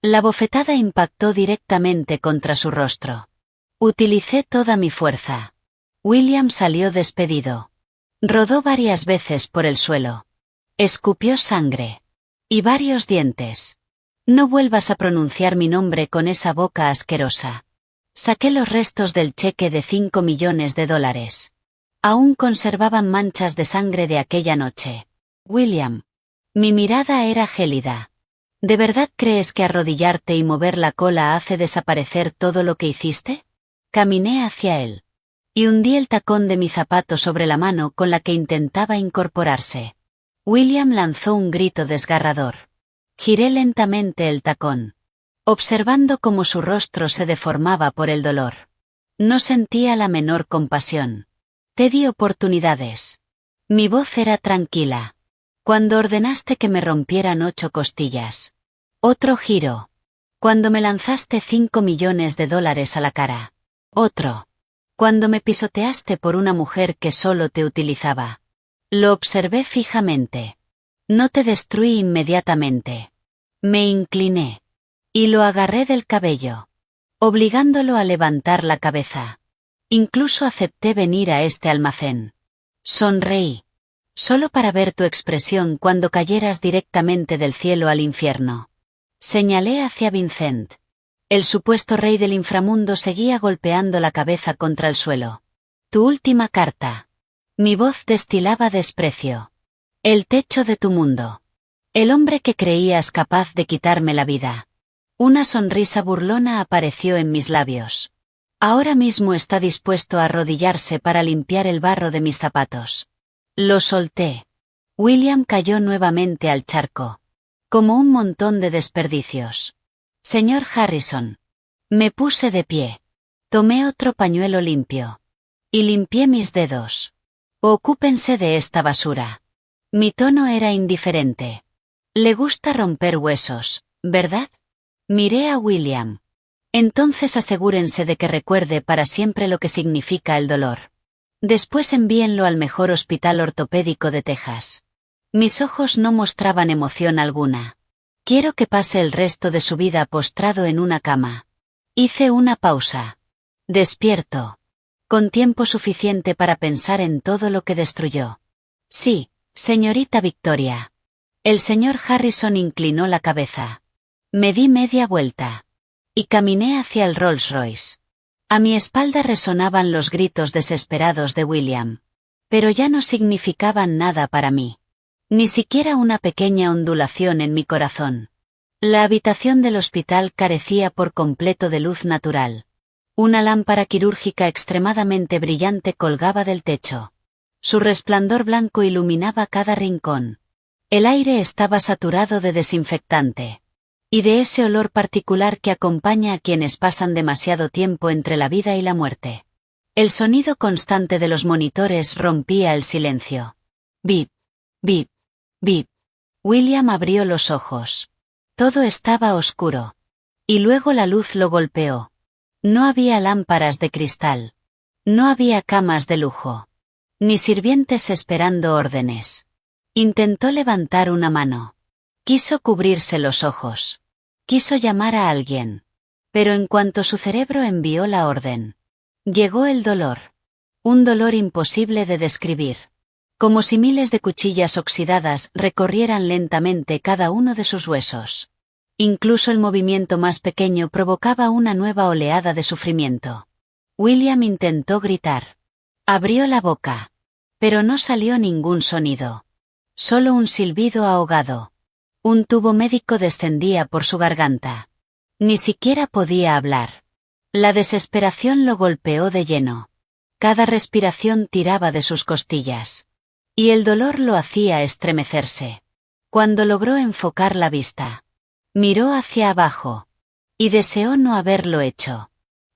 La bofetada impactó directamente contra su rostro. Utilicé toda mi fuerza. William salió despedido. Rodó varias veces por el suelo. Escupió sangre. Y varios dientes. No vuelvas a pronunciar mi nombre con esa boca asquerosa. Saqué los restos del cheque de $5 millones. Aún conservaban manchas de sangre de aquella noche. William. Mi mirada era gélida. ¿De verdad crees que arrodillarte y mover la cola hace desaparecer todo lo que hiciste? Caminé hacia él. Y hundí el tacón de mi zapato sobre la mano con la que intentaba incorporarse. William lanzó un grito desgarrador. Giré lentamente el tacón, observando cómo su rostro se deformaba por el dolor. No sentía la menor compasión. Te di oportunidades. Mi voz era tranquila. Cuando ordenaste que me rompieran 8 costillas. Otro giro. Cuando me lanzaste $5 millones a la cara. Otro. Cuando me pisoteaste por una mujer que solo te utilizaba. Lo observé fijamente. No te destruí inmediatamente. Me incliné. Y lo agarré del cabello, obligándolo a levantar la cabeza. Incluso acepté venir a este almacén. Sonreí. Solo para ver tu expresión cuando cayeras directamente del cielo al infierno. Señalé hacia Vincent. El supuesto rey del inframundo seguía golpeando la cabeza contra el suelo. Tu última carta. Mi voz destilaba desprecio. El techo de tu mundo. El hombre que creías capaz de quitarme la vida. Una sonrisa burlona apareció en mis labios. Ahora mismo está dispuesto a arrodillarse para limpiar el barro de mis zapatos. Lo solté. William cayó nuevamente al charco. Como un montón de desperdicios. Señor Harrison. Me puse de pie. Tomé otro pañuelo limpio. Y limpié mis dedos. Ocúpense de esta basura. Mi tono era indiferente. Le gusta romper huesos, ¿verdad? Miré a William. Entonces asegúrense de que recuerde para siempre lo que significa el dolor. Después envíenlo al mejor hospital ortopédico de Texas. Mis ojos no mostraban emoción alguna. Quiero que pase el resto de su vida postrado en una cama. Hice una pausa. Despierto. Con tiempo suficiente para pensar en todo lo que destruyó. Sí, señorita Victoria. El señor Harrison inclinó la cabeza. Me di media vuelta. Y caminé hacia el Rolls Royce. A mi espalda resonaban los gritos desesperados de William. Pero ya no significaban nada para mí. Ni siquiera una pequeña ondulación en mi corazón. La habitación del hospital carecía por completo de luz natural. Una lámpara quirúrgica extremadamente brillante colgaba del techo. Su resplandor blanco iluminaba cada rincón. El aire estaba saturado de desinfectante. Y de ese olor particular que acompaña a quienes pasan demasiado tiempo entre la vida y la muerte. El sonido constante de los monitores rompía el silencio. Bip, bip, bip. William abrió los ojos. Todo estaba oscuro. Y luego la luz lo golpeó. No había lámparas de cristal. No había camas de lujo. Ni sirvientes esperando órdenes. Intentó levantar una mano. Quiso cubrirse los ojos. Quiso llamar a alguien. Pero en cuanto su cerebro envió la orden, llegó el dolor. Un dolor imposible de describir. Como si miles de cuchillas oxidadas recorrieran lentamente cada uno de sus huesos. Incluso el movimiento más pequeño provocaba una nueva oleada de sufrimiento. William intentó gritar. Abrió la boca. Pero no salió ningún sonido. Solo un silbido ahogado. Un tubo médico descendía por su garganta. Ni siquiera podía hablar. La desesperación lo golpeó de lleno. Cada respiración tiraba de sus costillas. Y el dolor lo hacía estremecerse. Cuando logró enfocar la vista, miró hacia abajo. Y deseó no haberlo hecho.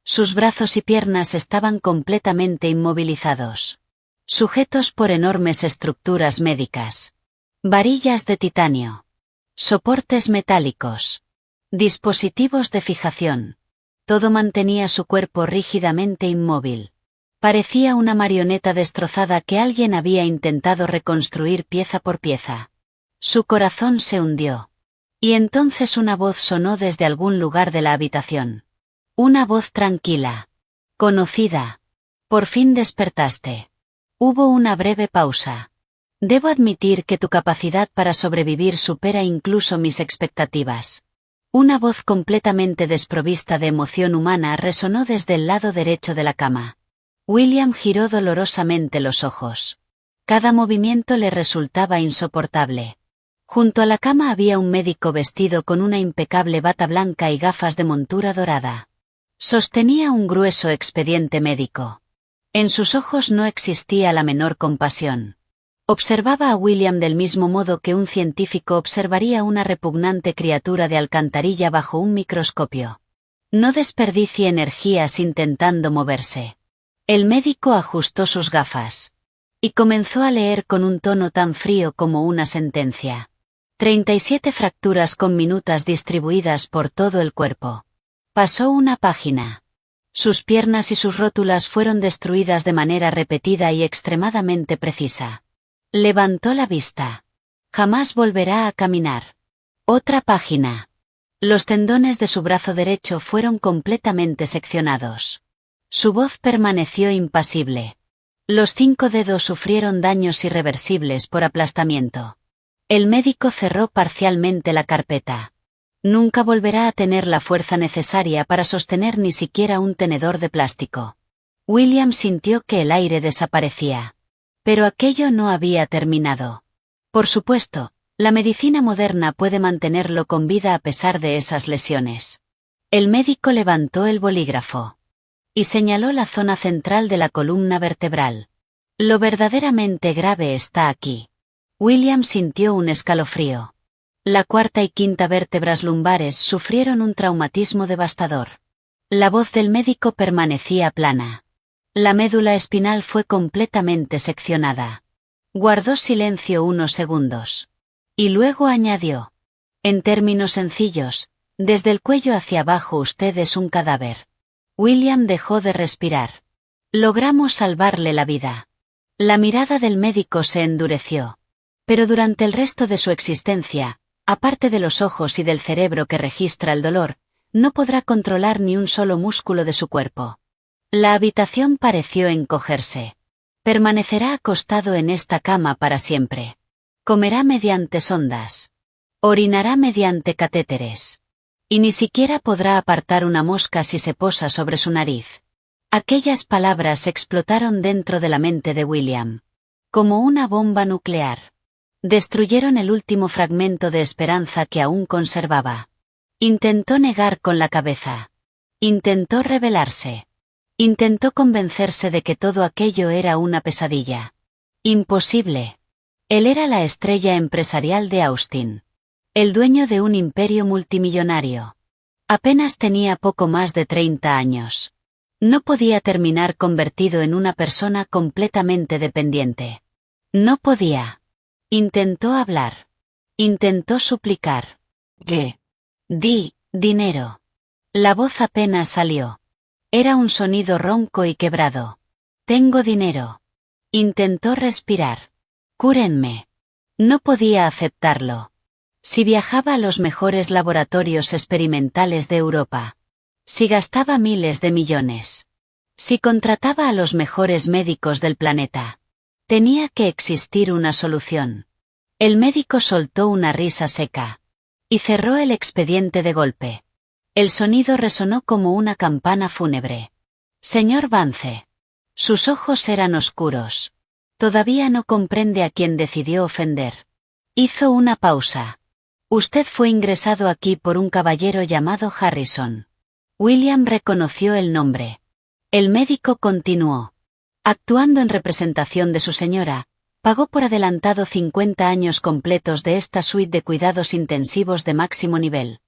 Sus brazos y piernas estaban completamente inmovilizados. Sujetos por enormes estructuras médicas. Varillas de titanio. Soportes metálicos. Dispositivos de fijación. Todo mantenía su cuerpo rígidamente inmóvil. Parecía una marioneta destrozada que alguien había intentado reconstruir pieza por pieza. Su corazón se hundió. Y entonces una voz sonó desde algún lugar de la habitación. Una voz tranquila. Conocida. Por fin despertaste. Hubo una breve pausa. Debo admitir que tu capacidad para sobrevivir supera incluso mis expectativas. Una voz completamente desprovista de emoción humana resonó desde el lado derecho de la cama. William giró dolorosamente los ojos. Cada movimiento le resultaba insoportable. Junto a la cama había un médico vestido con una impecable bata blanca y gafas de montura dorada. Sostenía un grueso expediente médico. En sus ojos no existía la menor compasión. Observaba a William del mismo modo que un científico observaría una repugnante criatura de alcantarilla bajo un microscopio. No desperdicie energías intentando moverse. El médico ajustó sus gafas. Y comenzó a leer con un tono tan frío como una sentencia. 37 fracturas con minutas distribuidas por todo el cuerpo. Pasó una página. Sus piernas y sus rótulas fueron destruidas de manera repetida y extremadamente precisa. Levantó la vista. Jamás volverá a caminar. Otra página. Los tendones de su brazo derecho fueron completamente seccionados. Su voz permaneció impasible. Los 5 dedos sufrieron daños irreversibles por aplastamiento. El médico cerró parcialmente la carpeta. Nunca volverá a tener la fuerza necesaria para sostener ni siquiera un tenedor de plástico. William sintió que el aire desaparecía. Pero aquello no había terminado. Por supuesto, la medicina moderna puede mantenerlo con vida a pesar de esas lesiones. El médico levantó el bolígrafo. Y señaló la zona central de la columna vertebral. Lo verdaderamente grave está aquí. William sintió un escalofrío. La cuarta y quinta vértebras lumbares sufrieron un traumatismo devastador. La voz del médico permanecía plana. La médula espinal fue completamente seccionada. Guardó silencio unos segundos. Y luego añadió. En términos sencillos, desde el cuello hacia abajo usted es un cadáver. William dejó de respirar. Logramos salvarle la vida. La mirada del médico se endureció. Pero durante el resto de su existencia, aparte de los ojos y del cerebro que registra el dolor, no podrá controlar ni un solo músculo de su cuerpo. La habitación pareció encogerse. Permanecerá acostado en esta cama para siempre. Comerá mediante sondas. Orinará mediante catéteres. Y ni siquiera podrá apartar una mosca si se posa sobre su nariz. Aquellas palabras explotaron dentro de la mente de William. Como una bomba nuclear. Destruyeron el último fragmento de esperanza que aún conservaba. Intentó negar con la cabeza. Intentó rebelarse. Intentó convencerse de que todo aquello era una pesadilla. Imposible. Él era la estrella empresarial de Austin. El dueño de un imperio multimillonario. Apenas tenía poco más de 30 años. No podía terminar convertido en una persona completamente dependiente. No podía. Intentó hablar. Intentó suplicar. ¿Qué? Dinero. La voz apenas salió. Era un sonido ronco y quebrado. Tengo dinero. Intentó respirar. Cúrenme. No podía aceptarlo. Si viajaba a los mejores laboratorios experimentales de Europa. Si gastaba miles de millones. Si contrataba a los mejores médicos del planeta. Tenía que existir una solución. El médico soltó una risa seca. Y cerró el expediente de golpe. El sonido resonó como una campana fúnebre. Señor Vance. Sus ojos eran oscuros. Todavía no comprende a quién decidió ofender. Hizo una pausa. Usted fue ingresado aquí por un caballero llamado Harrison. William reconoció el nombre. El médico continuó. Actuando en representación de su señora, pagó por adelantado 50 años completos de esta suite de cuidados intensivos de máximo nivel.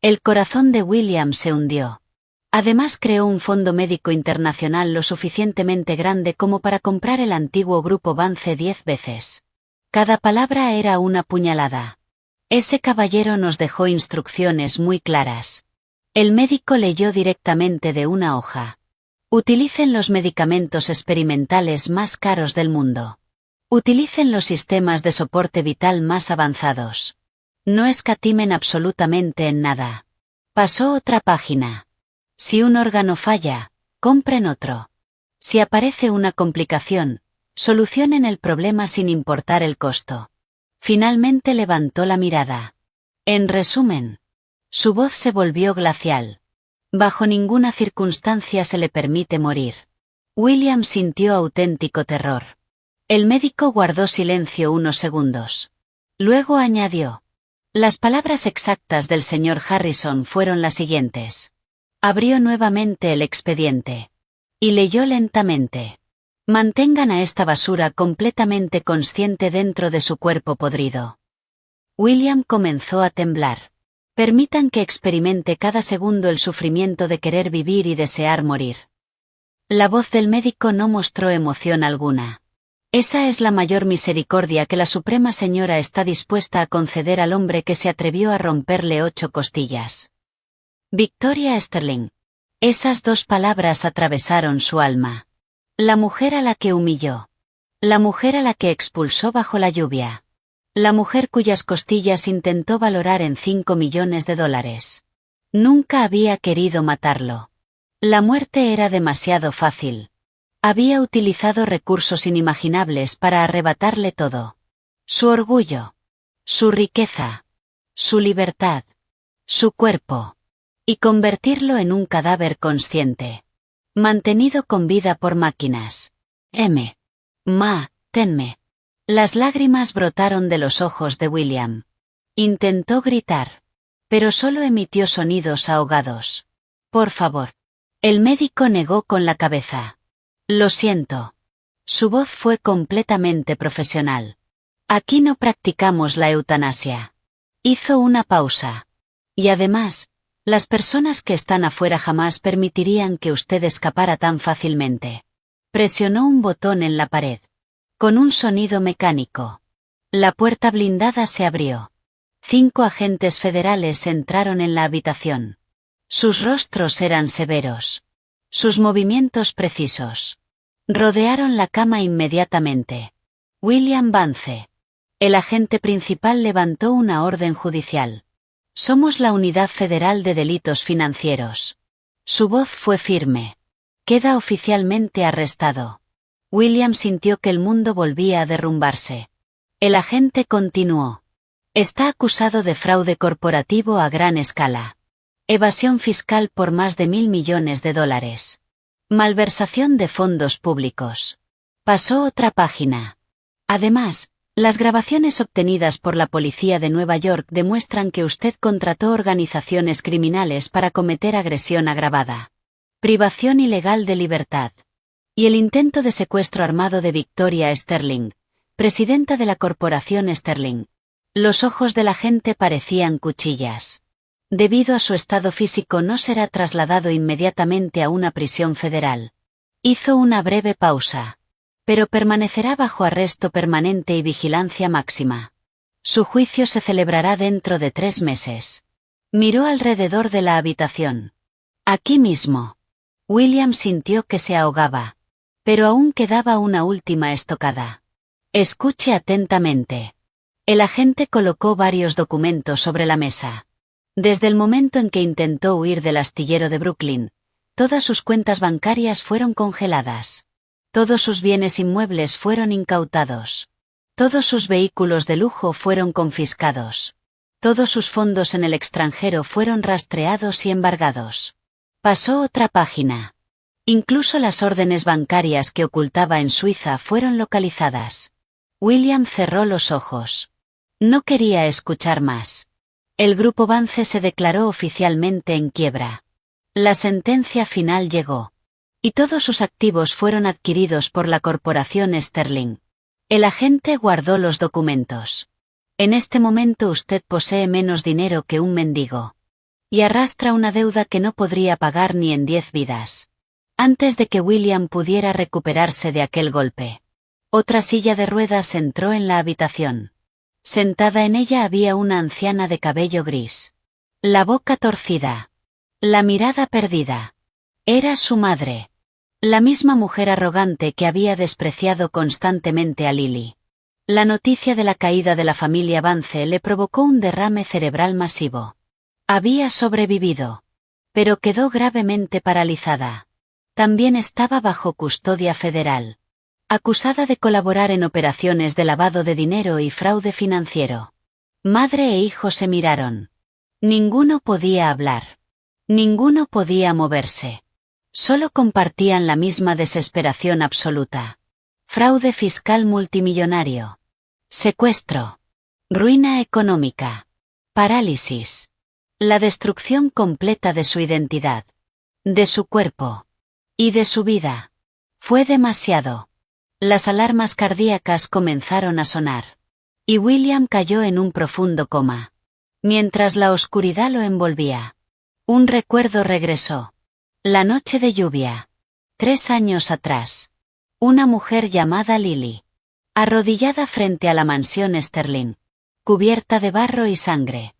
El corazón de William se hundió. Además creó un fondo médico internacional lo suficientemente grande como para comprar el antiguo grupo Vance 10 veces. Cada palabra era una puñalada. Ese caballero nos dejó instrucciones muy claras. El médico leyó directamente de una hoja. Utilicen los medicamentos experimentales más caros del mundo. Utilicen los sistemas de soporte vital más avanzados. No escatimen absolutamente en nada. Pasó otra página. Si un órgano falla, compren otro. Si aparece una complicación, solucionen el problema sin importar el costo. Finalmente levantó la mirada. En resumen, su voz se volvió glacial. Bajo ninguna circunstancia se le permite morir. William sintió auténtico terror. El médico guardó silencio unos segundos. Luego añadió. Las palabras exactas del señor Harrison fueron las siguientes. Abrió nuevamente el expediente. Y leyó lentamente. Mantengan a esta basura completamente consciente dentro de su cuerpo podrido. William comenzó a temblar. Permitan que experimente cada segundo el sufrimiento de querer vivir y desear morir. La voz del médico no mostró emoción alguna. Esa es la mayor misericordia que la Suprema Señora está dispuesta a conceder al hombre que se atrevió a romperle 8 costillas. Victoria Sterling. Esas 2 palabras atravesaron su alma. La mujer a la que humilló. La mujer a la que expulsó bajo la lluvia. La mujer cuyas costillas intentó valorar en $5 millones. Nunca había querido matarlo. La muerte era demasiado fácil. Había utilizado recursos inimaginables para arrebatarle todo. Su orgullo. Su riqueza. Su libertad. Su cuerpo. Y convertirlo en un cadáver consciente. Mantenido con vida por máquinas. Tenme. Las lágrimas brotaron de los ojos de William. Intentó gritar. Pero solo emitió sonidos ahogados. Por favor. El médico negó con la cabeza. Lo siento. Su voz fue completamente profesional. Aquí no practicamos la eutanasia. Hizo una pausa. Y además, las personas que están afuera jamás permitirían que usted escapara tan fácilmente. Presionó un botón en la pared. Con un sonido mecánico. La puerta blindada se abrió. 5 agentes federales entraron en la habitación. Sus rostros eran severos. Sus movimientos precisos. Rodearon la cama inmediatamente. William Vance. El agente principal levantó una orden judicial. Somos la Unidad Federal de Delitos Financieros. Su voz fue firme. Queda oficialmente arrestado. William sintió que el mundo volvía a derrumbarse. El agente continuó. Está acusado de fraude corporativo a gran escala. Evasión fiscal por más de $1.000 millones. Malversación de fondos públicos. Pasó otra página. Además, las grabaciones obtenidas por la policía de Nueva York demuestran que usted contrató organizaciones criminales para cometer agresión agravada. Privación ilegal de libertad. Y el intento de secuestro armado de Victoria Sterling, presidenta de la corporación Sterling. Los ojos de la gente parecían cuchillas. Debido a su estado físico no será trasladado inmediatamente a una prisión federal. Hizo una breve pausa. Pero permanecerá bajo arresto permanente y vigilancia máxima. Su juicio se celebrará dentro de 3 meses. Miró alrededor de la habitación. Aquí mismo. William sintió que se ahogaba. Pero aún quedaba una última estocada. Escuche atentamente. El agente colocó varios documentos sobre la mesa. Desde el momento en que intentó huir del astillero de Brooklyn, todas sus cuentas bancarias fueron congeladas. Todos sus bienes inmuebles fueron incautados. Todos sus vehículos de lujo fueron confiscados. Todos sus fondos en el extranjero fueron rastreados y embargados. Pasó otra página. Incluso las órdenes bancarias que ocultaba en Suiza fueron localizadas. William cerró los ojos. No quería escuchar más. El grupo Vance se declaró oficialmente en quiebra. La sentencia final llegó. Y todos sus activos fueron adquiridos por la corporación Sterling. El agente guardó los documentos. En este momento usted posee menos dinero que un mendigo. Y arrastra una deuda que no podría pagar ni en 10 vidas. Antes de que William pudiera recuperarse de aquel golpe. Otra silla de ruedas entró en la habitación. Sentada en ella había una anciana de cabello gris. La boca torcida. La mirada perdida. Era su madre. La misma mujer arrogante que había despreciado constantemente a Lily. La noticia de la caída de la familia Vance le provocó un derrame cerebral masivo. Había sobrevivido. Pero quedó gravemente paralizada. También estaba bajo custodia federal. Acusada de colaborar en operaciones de lavado de dinero y fraude financiero. Madre e hijo se miraron. Ninguno podía hablar. Ninguno podía moverse. Solo compartían la misma desesperación absoluta. Fraude fiscal multimillonario. Secuestro. Ruina económica. Parálisis. La destrucción completa de su identidad. De su cuerpo. Y de su vida. Fue demasiado. Las alarmas cardíacas comenzaron a sonar. Y William cayó en un profundo coma. Mientras la oscuridad lo envolvía. Un recuerdo regresó. La noche de lluvia. 3 años atrás. Una mujer llamada Lily. Arrodillada frente a la mansión Sterling. Cubierta de barro y sangre.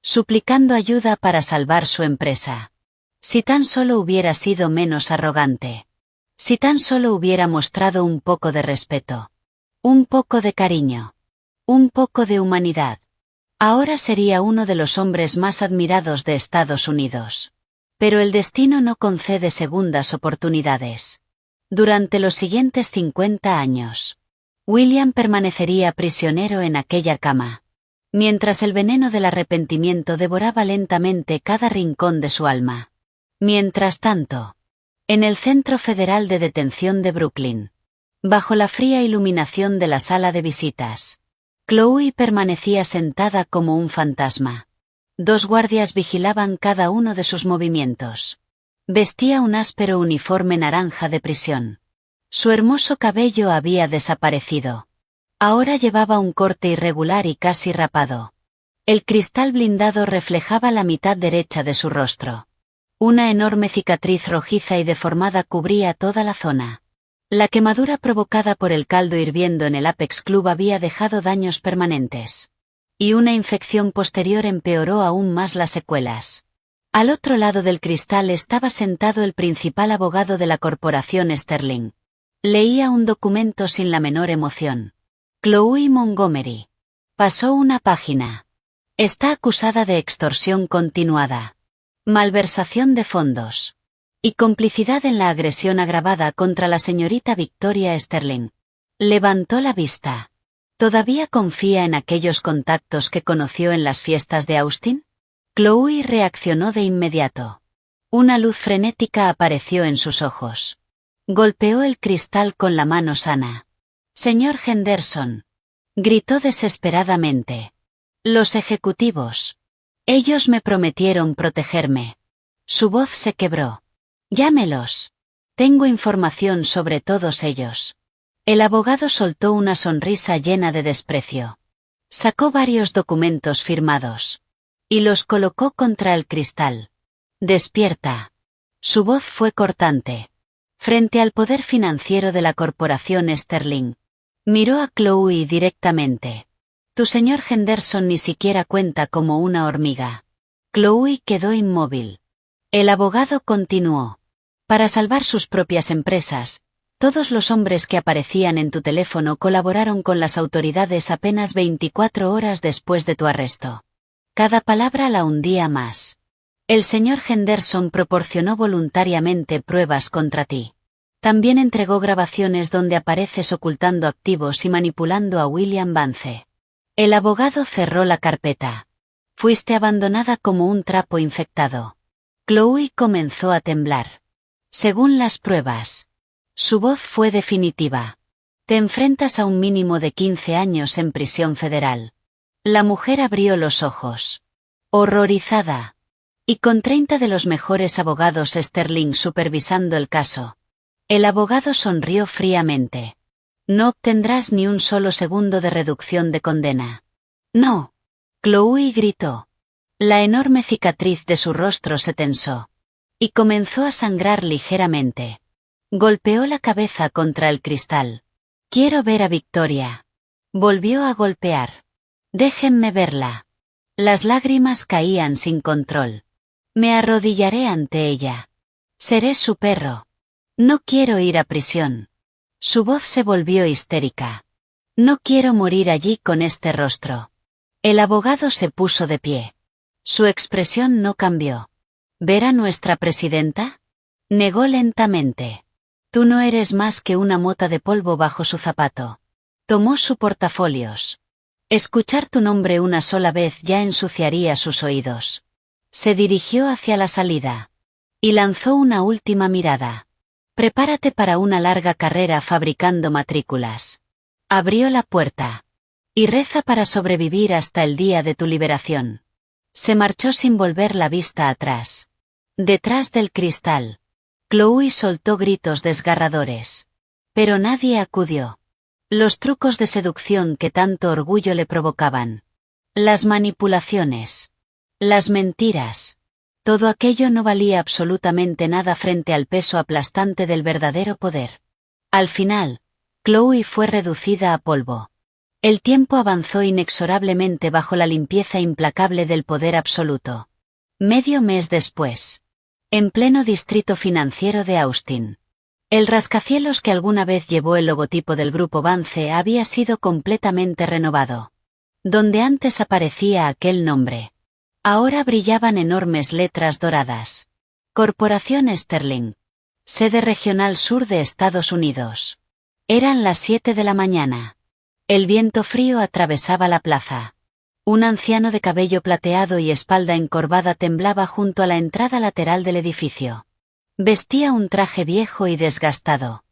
Suplicando ayuda para salvar su empresa. Si tan solo hubiera sido menos arrogante. Si tan solo hubiera mostrado un poco de respeto. Un poco de cariño. Un poco de humanidad. Ahora sería uno de los hombres más admirados de Estados Unidos. Pero el destino no concede segundas oportunidades. Durante los siguientes 50 años, William permanecería prisionero en aquella cama. Mientras el veneno del arrepentimiento devoraba lentamente cada rincón de su alma. Mientras tanto, en el Centro Federal de Detención de Brooklyn, bajo la fría iluminación de la sala de visitas, Chloe permanecía sentada como un fantasma. 2 guardias vigilaban cada uno de sus movimientos. Vestía un áspero uniforme naranja de prisión. Su hermoso cabello había desaparecido. Ahora llevaba un corte irregular y casi rapado. El cristal blindado reflejaba la mitad derecha de su rostro. Una enorme cicatriz rojiza y deformada cubría toda la zona. La quemadura provocada por el caldo hirviendo en el Apex Club había dejado daños permanentes. Y una infección posterior empeoró aún más las secuelas. Al otro lado del cristal estaba sentado el principal abogado de la corporación Sterling. Leía un documento sin la menor emoción. Chloe Montgomery. Pasó una página. Está acusada de extorsión continuada. Malversación de fondos. Y complicidad en la agresión agravada contra la señorita Victoria Sterling. Levantó la vista. ¿Todavía confía en aquellos contactos que conoció en las fiestas de Austin? Chloe reaccionó de inmediato. Una luz frenética apareció en sus ojos. Golpeó el cristal con la mano sana. «Señor Henderson», gritó desesperadamente. «Los ejecutivos. Ellos me prometieron protegerme». Su voz se quebró. «Llámelos. Tengo información sobre todos ellos». El abogado soltó una sonrisa llena de desprecio. Sacó varios documentos firmados. Y los colocó contra el cristal. «Despierta». Su voz fue cortante. Frente al poder financiero de la corporación Sterling. Miró a Chloe directamente. «Tu señor Henderson ni siquiera cuenta como una hormiga». Chloe quedó inmóvil. El abogado continuó. «Para salvar sus propias empresas, todos los hombres que aparecían en tu teléfono colaboraron con las autoridades apenas 24 horas después de tu arresto. Cada palabra la hundía más. El señor Henderson proporcionó voluntariamente pruebas contra ti. También entregó grabaciones donde apareces ocultando activos y manipulando a William Vance». El abogado cerró la carpeta. «Fuiste abandonada como un trapo infectado». Chloe comenzó a temblar. «Según las pruebas». Su voz fue definitiva. «Te enfrentas a un mínimo de 15 años en prisión federal». La mujer abrió los ojos. Horrorizada. Y con 30 de los mejores abogados Sterling supervisando el caso. El abogado sonrió fríamente. «No obtendrás ni un solo segundo de reducción de condena». «No». Chloe gritó. La enorme cicatriz de su rostro se tensó. Y comenzó a sangrar ligeramente. Golpeó la cabeza contra el cristal. «Quiero ver a Victoria». Volvió a golpear. «Déjenme verla». Las lágrimas caían sin control. «Me arrodillaré ante ella. Seré su perro. No quiero ir a prisión». Su voz se volvió histérica. «No quiero morir allí con este rostro». El abogado se puso de pie. Su expresión no cambió. «¿Ver a nuestra presidenta?». Negó lentamente. «Tú no eres más que una mota de polvo bajo su zapato». Tomó su portafolios. «Escuchar tu nombre una sola vez ya ensuciaría sus oídos». Se dirigió hacia la salida. Y lanzó una última mirada. Prepárate para una larga carrera fabricando matrículas. Abrió la puerta. Y reza para sobrevivir hasta el día de tu liberación. Se marchó sin volver la vista atrás. Detrás del cristal, Chloe soltó gritos desgarradores. Pero nadie acudió. Los trucos de seducción que tanto orgullo le provocaban. Las manipulaciones. Las mentiras. Todo aquello no valía absolutamente nada frente al peso aplastante del verdadero poder. Al final, Chloe fue reducida a polvo. El tiempo avanzó inexorablemente bajo la limpieza implacable del poder absoluto. Medio mes después. En pleno distrito financiero de Austin. El rascacielos que alguna vez llevó el logotipo del grupo Vance había sido completamente renovado. Donde antes aparecía aquel nombre. Ahora brillaban enormes letras doradas. Corporación Sterling. Sede regional sur de Estados Unidos. Eran las 7 de la mañana. El viento frío atravesaba la plaza. Un anciano de cabello plateado y espalda encorvada temblaba junto a la entrada lateral del edificio. Vestía un traje viejo y desgastado.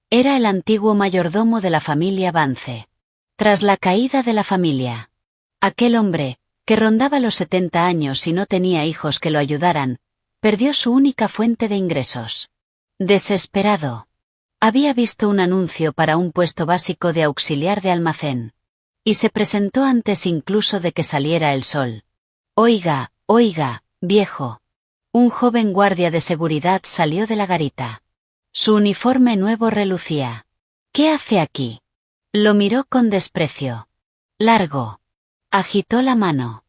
Era el antiguo mayordomo de la familia Vance. Tras la caída de la familia, aquel hombre, que rondaba los 70 años y no tenía hijos que lo ayudaran, perdió su única fuente de ingresos. Desesperado. Había visto un anuncio para un puesto básico de auxiliar de almacén. Y se presentó antes incluso de que saliera el sol. Oiga, viejo. Un joven guardia de seguridad salió de la garita. Su uniforme nuevo relucía. ¿Qué hace aquí? Lo miró con desprecio. Largo. Agitó la mano.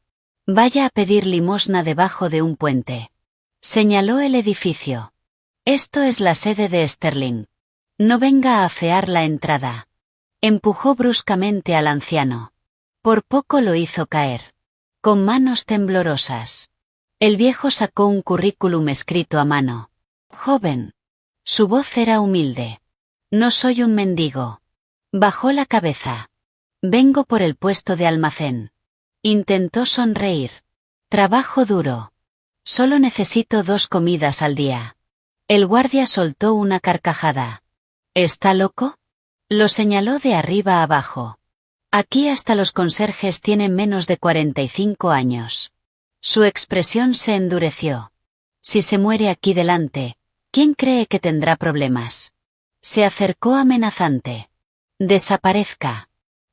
Vaya a pedir limosna debajo de un puente. Señaló el edificio. Esto es la sede de Sterling. No venga a afear la entrada. Empujó bruscamente al anciano. Por poco lo hizo caer. Con manos temblorosas. El viejo sacó un currículum escrito a mano. Joven. Su voz era humilde. No soy un mendigo. Bajó la cabeza. Vengo por el puesto de almacén. Intentó sonreír. Trabajo duro. Solo necesito 2 comidas al día. El guardia soltó una carcajada. ¿Está loco? Lo señaló de arriba abajo. Aquí hasta los conserjes tienen menos de 45 años. Su expresión se endureció. Si se muere aquí delante, ¿quién cree que tendrá problemas? Se acercó amenazante. Desaparezca.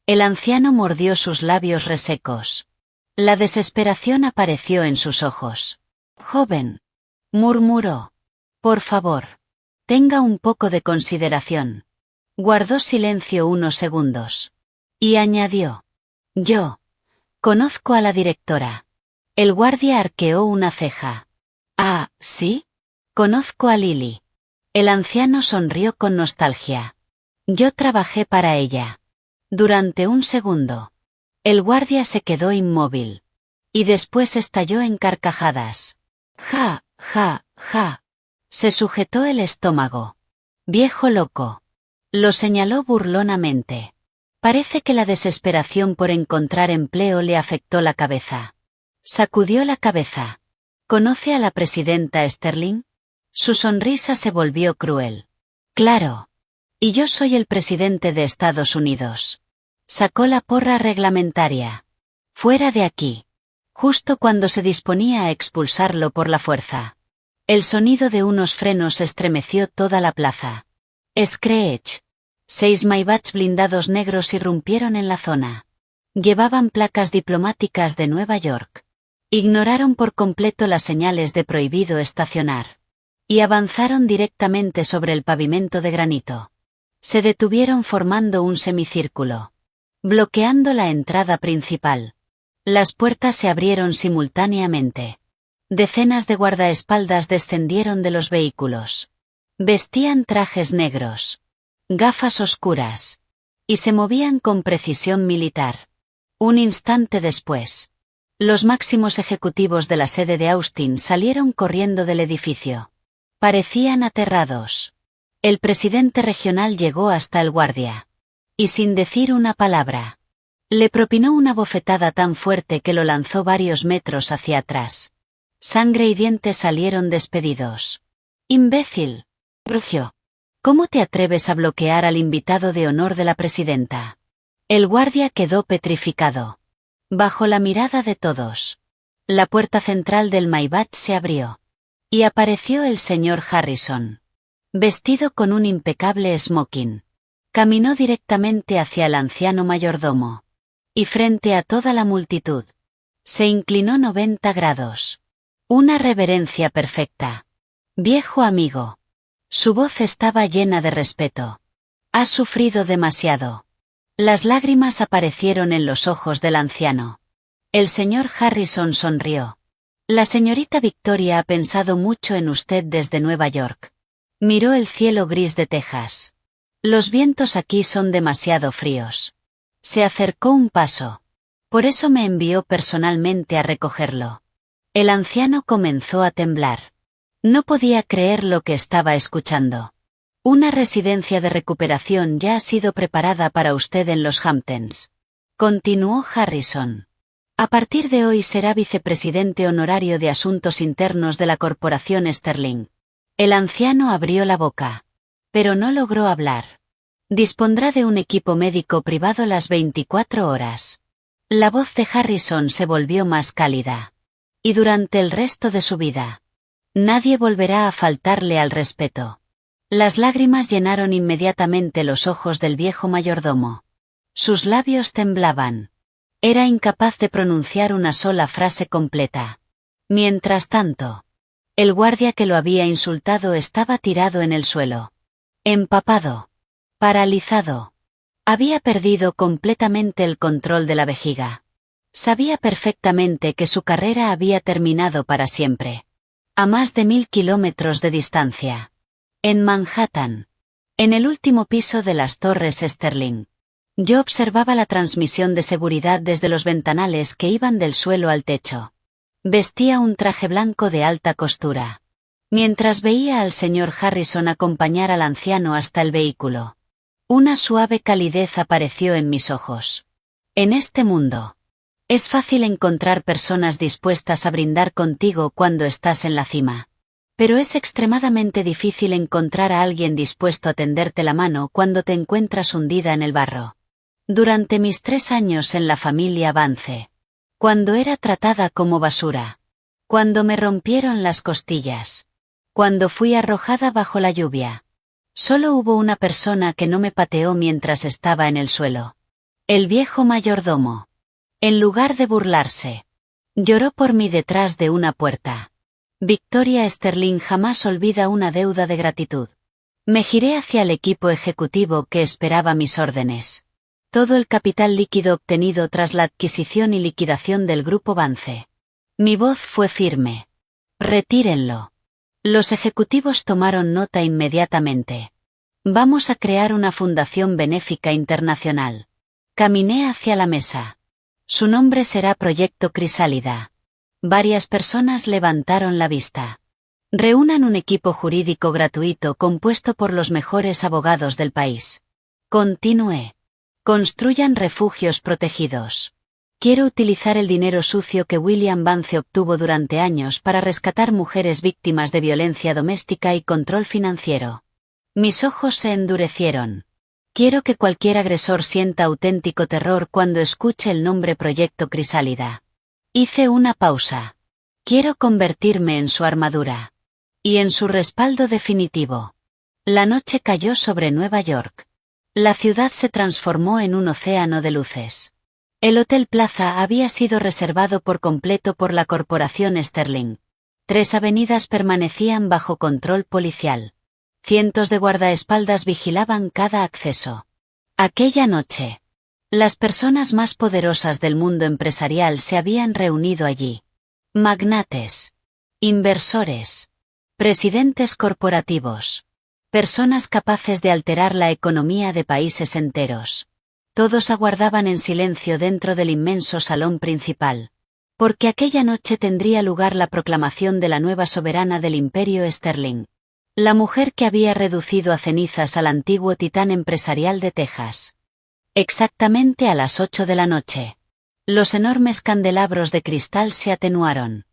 El anciano mordió sus labios resecos. La desesperación apareció en sus ojos. Joven. Murmuró. Por favor. Tenga un poco de consideración. Guardó silencio unos segundos. Y añadió. Yo. Conozco a la directora. El guardia arqueó una ceja. Ah, ¿sí? Conozco a Lily. El anciano sonrió con nostalgia. Yo trabajé para ella. Durante un segundo. El guardia se quedó inmóvil. Y después estalló en carcajadas. Ja, ja, ja. Se sujetó el estómago. Viejo loco. Lo señaló burlonamente. Parece que la desesperación por encontrar empleo le afectó la cabeza. Sacudió la cabeza. ¿Conoce a la presidenta Sterling? Su sonrisa se volvió cruel. Claro. Y yo soy el presidente de Estados Unidos. Sacó la porra reglamentaria. Fuera de aquí. Justo cuando se disponía a expulsarlo por la fuerza. El sonido de unos frenos estremeció toda la plaza. Screech. 6 Maybachs blindados negros irrumpieron en la zona. Llevaban placas diplomáticas de Nueva York. Ignoraron por completo las señales de prohibido estacionar. Y avanzaron directamente sobre el pavimento de granito. Se detuvieron formando un semicírculo. Bloqueando la entrada principal. Las puertas se abrieron simultáneamente. Decenas de guardaespaldas descendieron de los vehículos. Vestían trajes negros. Gafas oscuras. Y se movían con precisión militar. Un instante después. Los máximos ejecutivos de la sede de Austin salieron corriendo del edificio. Parecían aterrados. El presidente regional llegó hasta el guardia. Y sin decir una palabra. Le propinó una bofetada tan fuerte que lo lanzó varios metros hacia atrás. Sangre y dientes salieron despedidos. Imbécil, rugió. ¿Cómo te atreves a bloquear al invitado de honor de la presidenta? El guardia quedó petrificado. Bajo la mirada de todos, la puerta central del Maybach se abrió. Y apareció el señor Harrison. Vestido con un impecable smoking. Caminó directamente hacia el anciano mayordomo. Y frente a toda la multitud, se inclinó 90 grados. Una reverencia perfecta. Viejo amigo. Su voz estaba llena de respeto. Has sufrido demasiado. Las lágrimas aparecieron en los ojos del anciano. El señor Harrison sonrió. La señorita Victoria ha pensado mucho en usted desde Nueva York. Miró el cielo gris de Texas. Los vientos aquí son demasiado fríos. Se acercó un paso. Por eso me envió personalmente a recogerlo. El anciano comenzó a temblar. No podía creer lo que estaba escuchando. Una residencia de recuperación ya ha sido preparada para usted en los Hamptons. Continuó Harrison. A partir de hoy será vicepresidente honorario de Asuntos Internos de la Corporación Sterling. El anciano abrió la boca. Pero no logró hablar. Dispondrá de un equipo médico privado las 24 horas. La voz de Harrison se volvió más cálida. Y durante el resto de su vida, nadie volverá a faltarle al respeto. Las lágrimas llenaron inmediatamente los ojos del viejo mayordomo. Sus labios temblaban. Era incapaz de pronunciar una sola frase completa. Mientras tanto, el guardia que lo había insultado estaba tirado en el suelo. Empapado. Paralizado. Había perdido completamente el control de la vejiga. Sabía perfectamente que su carrera había terminado para siempre. A más de 1000 kilómetros de distancia. En Manhattan. En el último piso de las Torres Sterling. Yo observaba la transmisión de seguridad desde los ventanales que iban del suelo al techo. Vestía un traje blanco de alta costura. Mientras veía al señor Harrison acompañar al anciano hasta el vehículo. Una suave calidez apareció en mis ojos. En este mundo, es fácil encontrar personas dispuestas a brindar contigo cuando estás en la cima. Pero es extremadamente difícil encontrar a alguien dispuesto a tenderte la mano cuando te encuentras hundida en el barro. Durante mis 3 años en la familia Vance. Cuando era tratada como basura. Cuando me rompieron las costillas. Cuando fui arrojada bajo la lluvia. Solo hubo una persona que no me pateó mientras estaba en el suelo. El viejo mayordomo. En lugar de burlarse, lloró por mí detrás de una puerta. Victoria Sterling jamás olvida una deuda de gratitud. Me giré hacia el equipo ejecutivo que esperaba mis órdenes. Todo el capital líquido obtenido tras la adquisición y liquidación del grupo Vance. Mi voz fue firme. Retírenlo. Los ejecutivos tomaron nota inmediatamente. Vamos a crear una fundación benéfica internacional. Caminé hacia la mesa. Su nombre será Proyecto Crisálida. Varias personas levantaron la vista. Reúnan un equipo jurídico gratuito compuesto por los mejores abogados del país. Continué. Construyan refugios protegidos. Quiero utilizar el dinero sucio que William Vance obtuvo durante años para rescatar mujeres víctimas de violencia doméstica y control financiero. Mis ojos se endurecieron. Quiero que cualquier agresor sienta auténtico terror cuando escuche el nombre Proyecto Crisálida. Hice una pausa. Quiero convertirme en su armadura. Y en su respaldo definitivo. La noche cayó sobre Nueva York. La ciudad se transformó en un océano de luces. El Hotel Plaza había sido reservado por completo por la Corporación Sterling. 3 avenidas permanecían bajo control policial. Cientos de guardaespaldas vigilaban cada acceso. Aquella noche, las personas más poderosas del mundo empresarial se habían reunido allí. Magnates, inversores, presidentes corporativos, personas capaces de alterar la economía de países enteros. Todos aguardaban en silencio dentro del inmenso salón principal. Porque aquella noche tendría lugar la proclamación de la nueva soberana del Imperio Sterling. La mujer que había reducido a cenizas al antiguo titán empresarial de Texas. Exactamente a las 8 de la noche. Los enormes candelabros de cristal se atenuaron.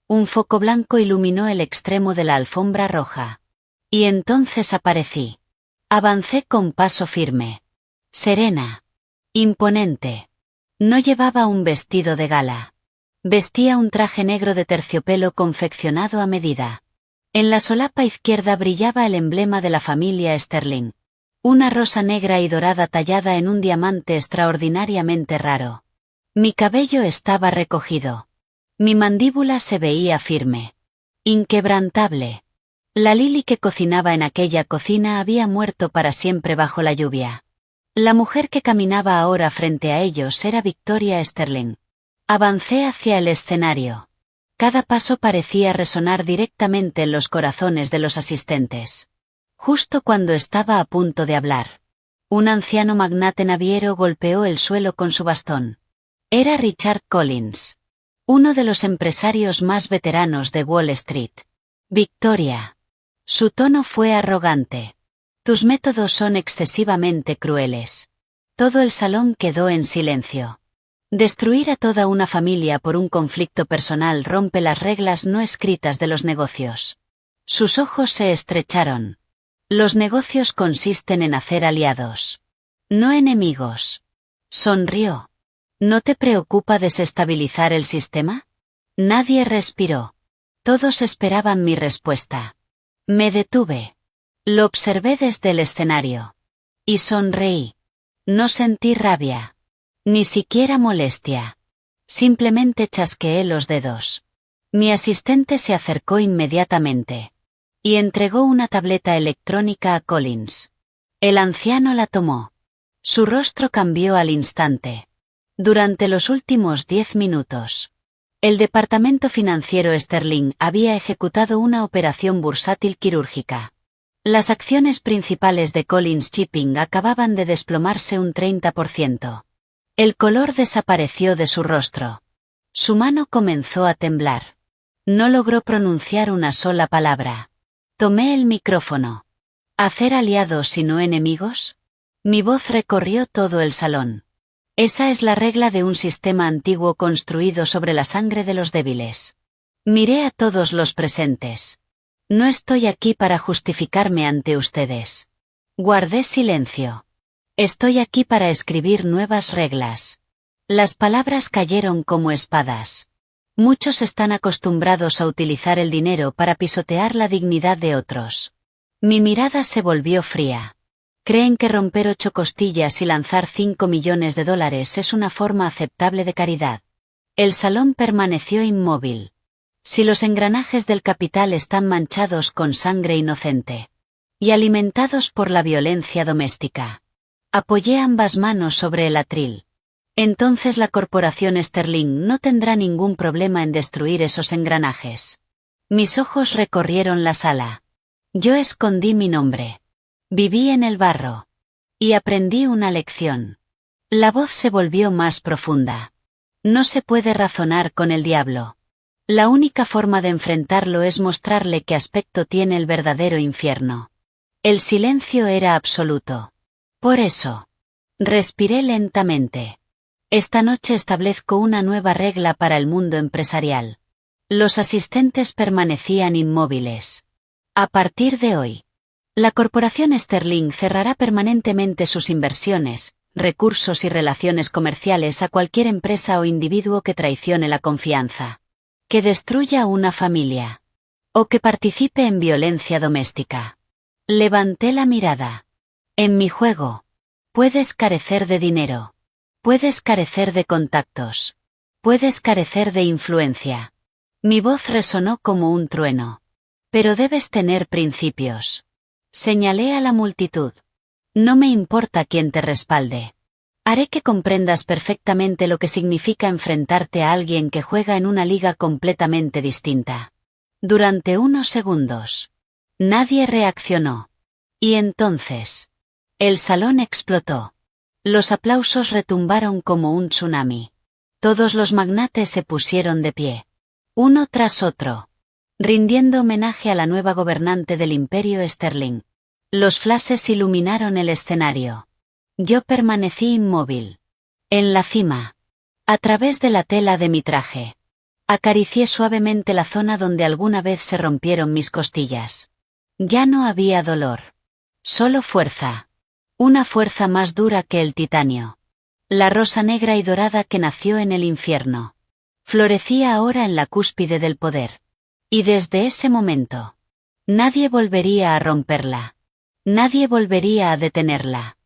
Un foco blanco iluminó el extremo de la alfombra roja. Y entonces aparecí. Avancé con paso firme. Serena. Imponente. No llevaba un vestido de gala. Vestía un traje negro de terciopelo confeccionado a medida. En la solapa izquierda brillaba el emblema de la familia Sterling. Una rosa negra y dorada tallada en un diamante extraordinariamente raro. Mi cabello estaba recogido. Mi mandíbula se veía firme. Inquebrantable. La Lily que cocinaba en aquella cocina había muerto para siempre bajo la lluvia. La mujer que caminaba ahora frente a ellos era Victoria Sterling. Avancé hacia el escenario. Cada paso parecía resonar directamente en los corazones de los asistentes. Justo cuando estaba a punto de hablar, un anciano magnate naviero golpeó el suelo con su bastón. Era Richard Collins, uno de los empresarios más veteranos de Wall Street. Victoria. Su tono fue arrogante. Tus métodos son excesivamente crueles. Todo el salón quedó en silencio. Destruir a toda una familia por un conflicto personal rompe las reglas no escritas de los negocios. Sus ojos se estrecharon. Los negocios consisten en hacer aliados, no enemigos. Sonrió. ¿No te preocupa desestabilizar el sistema? Nadie respiró. Todos esperaban mi respuesta. Me detuve. Lo observé desde el escenario. Y sonreí. No sentí rabia. Ni siquiera molestia. Simplemente chasqueé los dedos. Mi asistente se acercó inmediatamente. Y entregó una tableta electrónica a Collins. El anciano la tomó. Su rostro cambió al instante. Durante los últimos 10 minutos, el departamento financiero Sterling había ejecutado una operación bursátil quirúrgica. Las acciones principales de Collins Shipping acababan de desplomarse un 30%. El color desapareció de su rostro. Su mano comenzó a temblar. No logró pronunciar una sola palabra. Tomé el micrófono. ¿Hacer aliados y no enemigos? Mi voz recorrió todo el salón. Esa es la regla de un sistema antiguo construido sobre la sangre de los débiles. Miré a todos los presentes. No estoy aquí para justificarme ante ustedes. Guardé silencio. Estoy aquí para escribir nuevas reglas. Las palabras cayeron como espadas. Muchos están acostumbrados a utilizar el dinero para pisotear la dignidad de otros. Mi mirada se volvió fría. Creen que romper 8 costillas y lanzar $5 millones es una forma aceptable de caridad. El salón permaneció inmóvil. Si los engranajes del capital están manchados con sangre inocente y alimentados por la violencia doméstica. Apoyé ambas manos sobre el atril. Entonces la corporación Sterling no tendrá ningún problema en destruir esos engranajes. Mis ojos recorrieron la sala. Yo escondí mi nombre. Viví en el barro. Y aprendí una lección. La voz se volvió más profunda. No se puede razonar con el diablo. La única forma de enfrentarlo es mostrarle qué aspecto tiene el verdadero infierno. El silencio era absoluto. Por eso, respiré lentamente. Esta noche establezco una nueva regla para el mundo empresarial. Los asistentes permanecían inmóviles. A partir de hoy, la corporación Sterling cerrará permanentemente sus inversiones, recursos y relaciones comerciales a cualquier empresa o individuo que traicione la confianza, que destruya una familia, o que participe en violencia doméstica. Levanté la mirada. En mi juego, puedes carecer de dinero, puedes carecer de contactos, puedes carecer de influencia. Mi voz resonó como un trueno. Pero debes tener principios. Señalé a la multitud. No me importa quién te respalde. Haré que comprendas perfectamente lo que significa enfrentarte a alguien que juega en una liga completamente distinta. Durante unos segundos, nadie reaccionó. Y entonces, el salón explotó. Los aplausos retumbaron como un tsunami. Todos los magnates se pusieron de pie. Uno tras otro, rindiendo homenaje a la nueva gobernante del imperio Sterling. Los flashes iluminaron el escenario. Yo permanecí inmóvil. En la cima. A través de la tela de mi traje. Acaricié suavemente la zona donde alguna vez se rompieron mis costillas. Ya no había dolor. Solo fuerza. Una fuerza más dura que el titanio. La rosa negra y dorada que nació en el infierno. Florecía ahora en la cúspide del poder. Y desde ese momento, nadie volvería a romperla. Nadie volvería a detenerla.